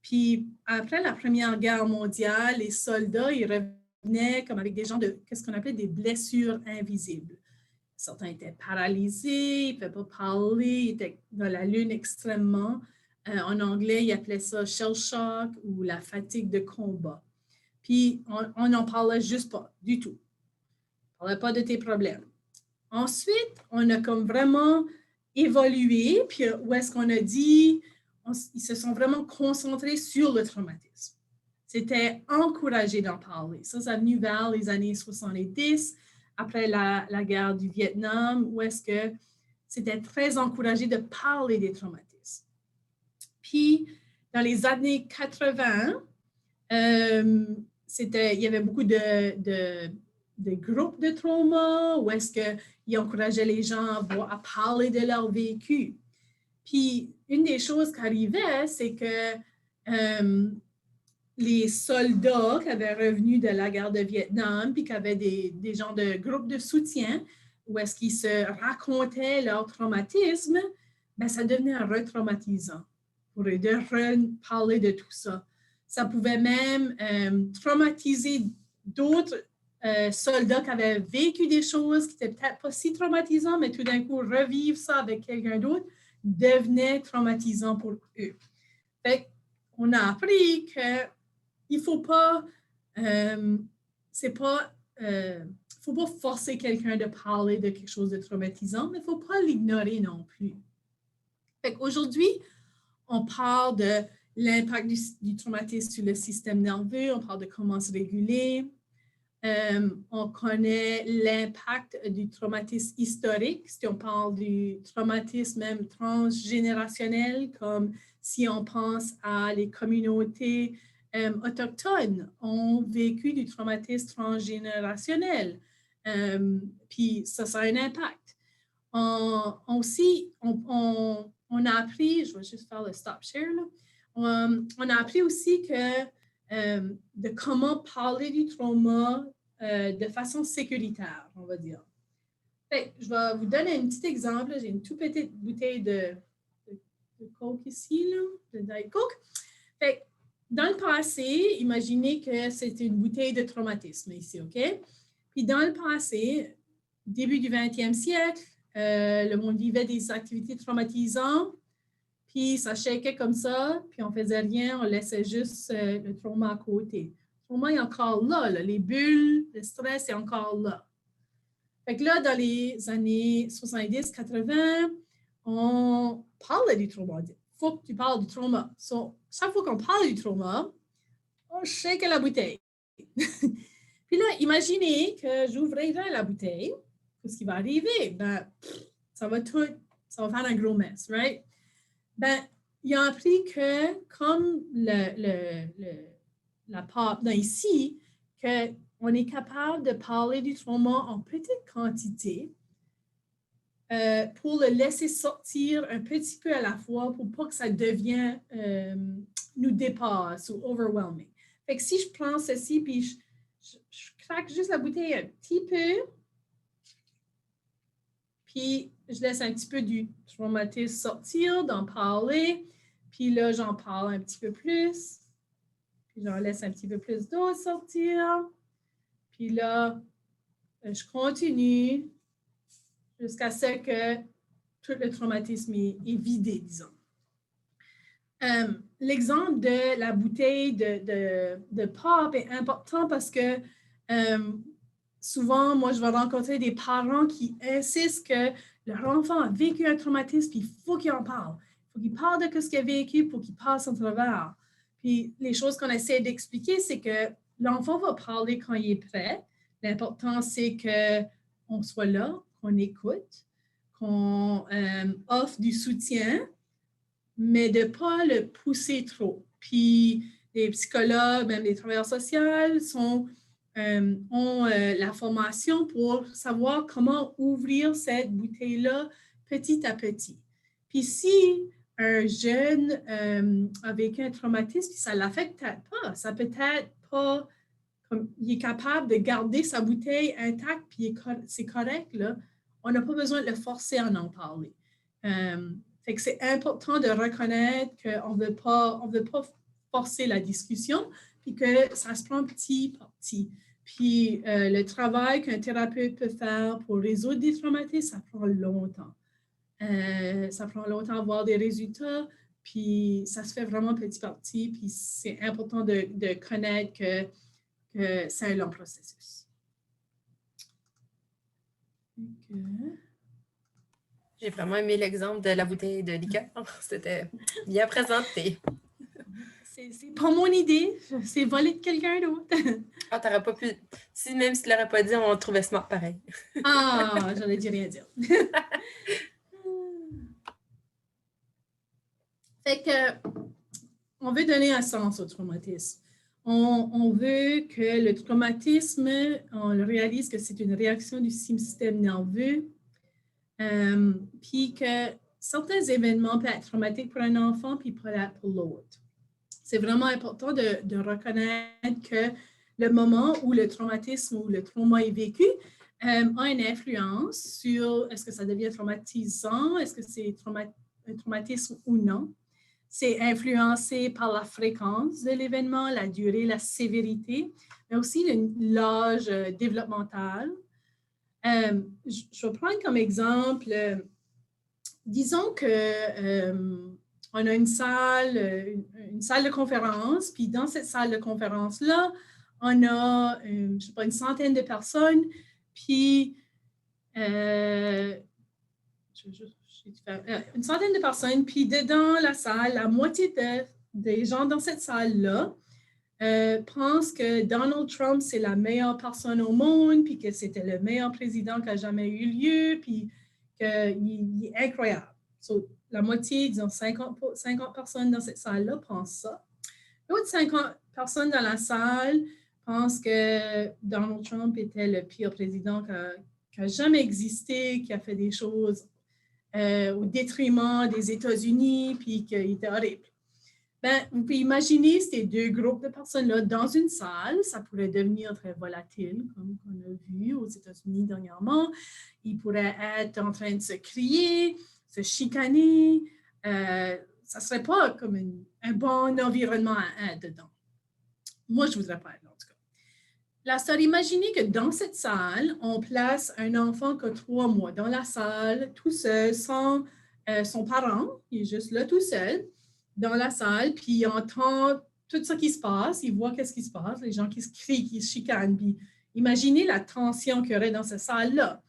Puis après la Première Guerre mondiale, les soldats, ils revenaient comme avec des gens de qu'est-ce qu'on appelait des blessures invisibles. Certains étaient paralysés, ils ne pouvaient pas parler, ils étaient dans la lune extrêmement. En anglais, ils appelaient ça shell shock ou la fatigue de combat. Puis, on n'en parlait juste pas du tout. On ne parlait pas de tes problèmes. Ensuite, on a comme vraiment évolué, puis où est-ce qu'on a dit, ils se sont vraiment concentrés sur le traumatisme. C'était encouragé d'en parler. Ça est venu vers les années 70, après la guerre du Vietnam, où est-ce que c'était très encouragé de parler des traumatismes. Puis, dans les années 80, il y avait beaucoup de groupes de trauma où est-ce qu'ils encourageaient les gens à parler de leur vécu. Puis, une des choses qui arrivait, c'est que les soldats qui avaient revenu de la guerre de Vietnam, puis qui avaient des genres de groupes de soutien, où est-ce qu'ils se racontaient leur traumatisme, bien, ça devenait retraumatisant pour eux de reparler de tout ça. Ça pouvait même traumatiser d'autres soldats qui avaient vécu des choses qui n'étaient peut-être pas si traumatisantes, mais tout d'un coup, revivre ça avec quelqu'un d'autre devenait traumatisant pour eux. Fait qu'on a appris qu'il ne faut pas, faut pas forcer quelqu'un de parler de quelque chose de traumatisant, mais il ne faut pas l'ignorer non plus. Fait qu'aujourd'hui, on parle de l'impact du traumatisme sur le système nerveux, on parle de comment se réguler. On connaît l'impact du traumatisme historique, si on parle du traumatisme même transgénérationnel, comme si on pense à les communautés autochtones ont vécu du traumatisme transgénérationnel. Puis ça a un impact. On a appris, je vais juste faire le stop share là, on a appris aussi que de comment parler du trauma de façon sécuritaire, on va dire. Fait, je vais vous donner un petit exemple. J'ai une toute petite bouteille de Coke ici, là, de Diet Coke. Fait, dans le passé, imaginez que c'était une bouteille de traumatisme ici, OK? Puis dans le passé, début du 20e siècle, le monde vivait des activités traumatisantes. Puis ça shakeait comme ça, puis on ne faisait rien, on laissait juste le trauma à côté. Le trauma est encore là, les bulles, le stress est encore là. Fait que là, dans les années 70-80, on parlait du trauma. Il faut que tu parles du trauma. So, chaque fois qu'on parle du trauma, on shake la bouteille. Puis là, imaginez que j'ouvrirai la bouteille. Qu'est-ce qui va arriver? Ben, ça va faire un gros mess, right? Ben, ils ont appris que comme la part ici, qu'on est capable de parler du trauma en petite quantité pour le laisser sortir un petit peu à la fois pour pas que ça devienne nous dépasse ou overwhelming. Fait que si je prends ceci puis je craque juste la bouteille un petit peu, puis je laisse un petit peu du traumatisme sortir, d'en parler. Puis là, j'en parle un petit peu plus. Puis j'en laisse un petit peu plus d'eau sortir. Puis là, je continue jusqu'à ce que tout le traumatisme est vidé, disons. L'exemple de la bouteille de pop est important parce que souvent, moi, je vais rencontrer des parents qui insistent que leur enfant a vécu un traumatisme, puis il faut qu'il en parle. Il faut qu'il parle de ce qu'il a vécu pour qu'il passe en travers. Puis les choses qu'on essaie d'expliquer, c'est que l'enfant va parler quand il est prêt. L'important, c'est qu'on soit là, qu'on écoute, qu'on offre du soutien, mais de ne pas le pousser trop. Puis les psychologues, même les travailleurs sociaux ont la formation pour savoir comment ouvrir cette bouteille-là petit à petit. Puis si un jeune a vécu un traumatisme, ça ne l'affecte peut-être pas. Ça peut être pas, comme il est capable de garder sa bouteille intacte, puis c'est correct, là. On n'a pas besoin de le forcer à en parler. Fait que c'est important de reconnaître qu'on ne veut pas forcer la discussion, puis que ça se prend petit par petit. Puis le travail qu'un thérapeute peut faire pour résoudre des traumatismes, ça prend longtemps. Ça prend longtemps à avoir des résultats, puis ça se fait vraiment petit par petit, puis c'est important de connaître que c'est un long processus. J'ai vraiment aimé l'exemple de la bouteille de liqueur. C'était bien présenté. C'est pas mon idée, c'est volé de quelqu'un d'autre. Ah, t'aurais pas pu. Même si tu l'aurais pas dit, on trouvait smart pareil. Ah, j'en ai dit rien dire. Fait que, on veut donner un sens au traumatisme. On veut que le traumatisme, on le réalise que c'est une réaction du système nerveux, puis que certains événements peuvent être traumatiques pour un enfant, puis pas pour l'autre. C'est vraiment important de reconnaître que le moment où le traumatisme ou le trauma est vécu a une influence sur est-ce que ça devient traumatisant, est-ce que c'est un traumatisme ou non. C'est influencé par la fréquence de l'événement, la durée, la sévérité, mais aussi l'âge développemental. Je vais prendre comme exemple, disons que on a une salle de conférence, puis dans cette salle de conférence-là, on a, je sais pas, une centaine de personnes, puis une centaine de personnes, puis dedans la salle, la moitié des gens dans cette salle-là pensent que Donald Trump, c'est la meilleure personne au monde, puis que c'était le meilleur président qui a jamais eu lieu, puis qu'il est incroyable. So, la moitié, disons 50 personnes dans cette salle-là pensent ça. L'autre 50 personnes dans la salle pensent que Donald Trump était le pire président qui a jamais existé, qui a fait des choses au détriment des États-Unis, puis qu'il était horrible. Ben, vous pouvez imaginer ces deux groupes de personnes-là dans une salle, ça pourrait devenir très volatile, comme on a vu aux États-Unis dernièrement. Ils pourraient être en train de se crier, se chicaner. Ça ne serait pas comme un bon environnement à être dedans. Moi, je ne voudrais pas être là, en tout cas. La salle, imaginez que dans cette salle, on place un enfant qui a 3 mois dans la salle, tout seul, sans son parent. Il est juste là tout seul dans la salle, puis il entend tout ce qui se passe, il voit qu'est-ce qui se passe, les gens qui se crient, qui se chicanent. Puis imaginez la tension qu'il y aurait dans cette salle-là.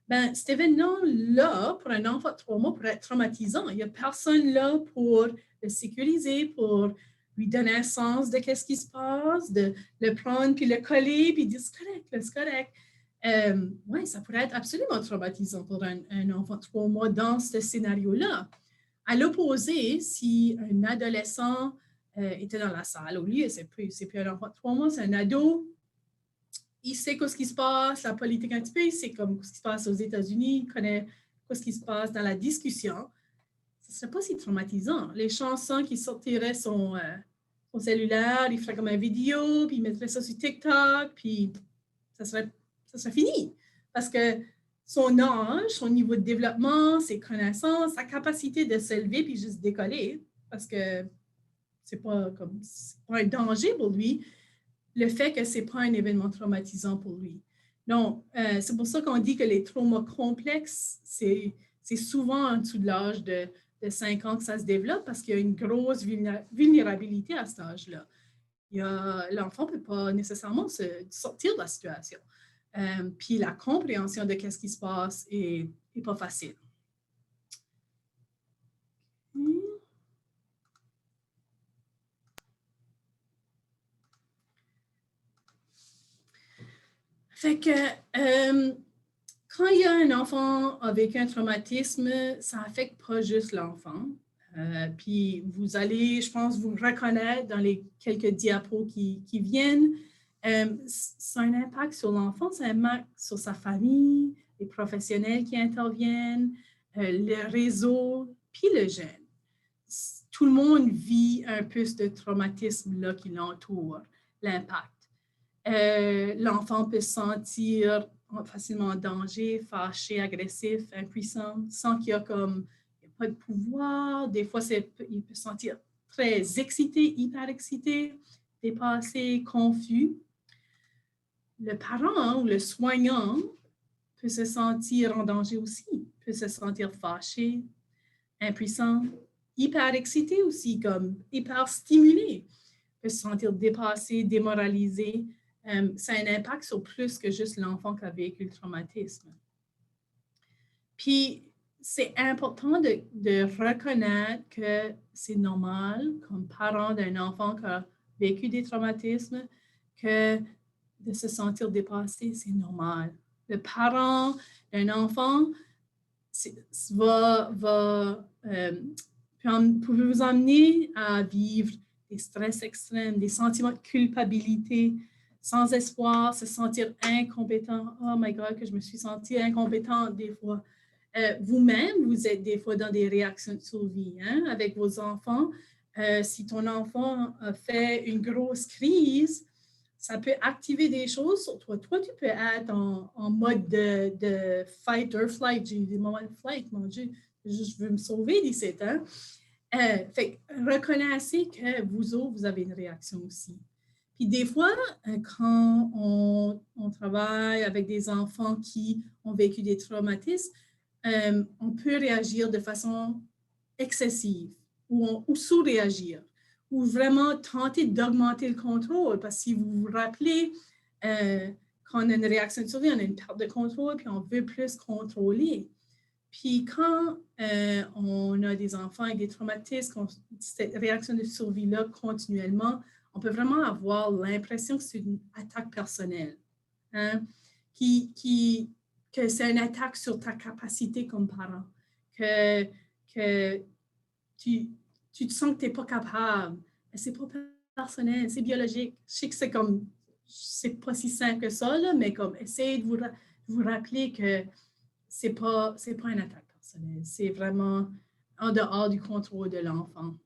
Ben, cet événement-là, pour un enfant de 3 mois, pourrait être traumatisant. Il n'y a personne là pour le sécuriser, pour lui donner un sens de qu'est-ce qui se passe, de le prendre, puis le coller, puis dire c'est correct. Oui, ça pourrait être absolument traumatisant pour un enfant de 3 mois dans ce scénario-là. À l'opposé, si un adolescent était dans la salle, au lieu, c'est plus un enfant de 3 mois, c'est un ado, il sait ce qui se passe, la politique un petit peu, il sait comme ce qui se passe aux États-Unis, il connaît ce qui se passe dans la discussion. Ce ne serait pas si traumatisant. Les chansons qui sortiraient son cellulaire, il ferait comme une vidéo, puis il mettrait ça sur TikTok, puis ça serait fini. Parce que son âge, son niveau de développement, ses connaissances, sa capacité de s'élever puis juste décoller, parce que c'est pas un danger pour lui, le fait que c'est pas un événement traumatisant pour lui. Donc, c'est pour ça qu'on dit que les traumas complexes, c'est souvent en dessous de l'âge de 5 ans que ça se développe parce qu'il y a une grosse vulnérabilité à cet âge-là. L'enfant ne peut pas nécessairement sortir de la situation. Puis la compréhension de ce qui se passe n'est pas facile. Fait que quand il y a un enfant avec un traumatisme, ça affecte pas juste l'enfant. Puis vous allez, je pense, vous reconnaître dans les quelques diapos qui viennent. Ça a un impact sur l'enfant, ça a un impact sur sa famille, les professionnels qui interviennent, le réseau, puis le jeune. Tout le monde vit un peu ce traumatisme-là qui l'entoure, l'impact. L'enfant peut se sentir facilement en danger, fâché, agressif, impuissant, sans qu'il y a comme pas de pouvoir. Des fois, il peut se sentir très excité, hyper excité, dépassé, confus. Le parent ou le soignant peut se sentir en danger aussi, peut se sentir fâché, impuissant, hyper excité aussi, comme hyper stimulé, peut se sentir dépassé, démoralisé. Ça a un impact sur plus que juste l'enfant qui a vécu le traumatisme. Puis, c'est important de reconnaître que c'est normal, comme parent d'un enfant qui a vécu des traumatismes, que de se sentir dépassé, c'est normal. Le parent d'un enfant peut vous amener à vivre des stress extrêmes, des sentiments de culpabilité, sans espoir, se sentir incompétent. Oh my God, que je me suis sentie incompétente des fois. Vous-même, vous êtes des fois dans des réactions de survie avec vos enfants. Si ton enfant a fait une grosse crise, ça peut activer des choses sur toi. Toi, tu peux être en mode de fight or flight. J'ai eu des moments de flight, mon Dieu, je veux me sauver d'ici. Fait reconnaissez que vous autres, vous avez une réaction aussi. Puis des fois, quand on travaille avec des enfants qui ont vécu des traumatismes, on peut réagir de façon excessive ou sous-réagir, ou vraiment tenter d'augmenter le contrôle. Parce que si vous vous rappelez, quand on a une réaction de survie, on a une perte de contrôle, puis on veut plus contrôler. Puis quand on a des enfants avec des traumatismes, cette réaction de survie-là continuellement, on peut vraiment avoir l'impression que c'est une attaque personnelle, que c'est une attaque sur ta capacité comme parent, que tu te sens que tu n'es pas capable. Mais c'est pas personnel, c'est biologique. Je sais que c'est pas si simple que ça, là, mais comme essayez de vous rappeler que c'est pas une attaque personnelle. C'est vraiment en dehors du contrôle de l'enfant.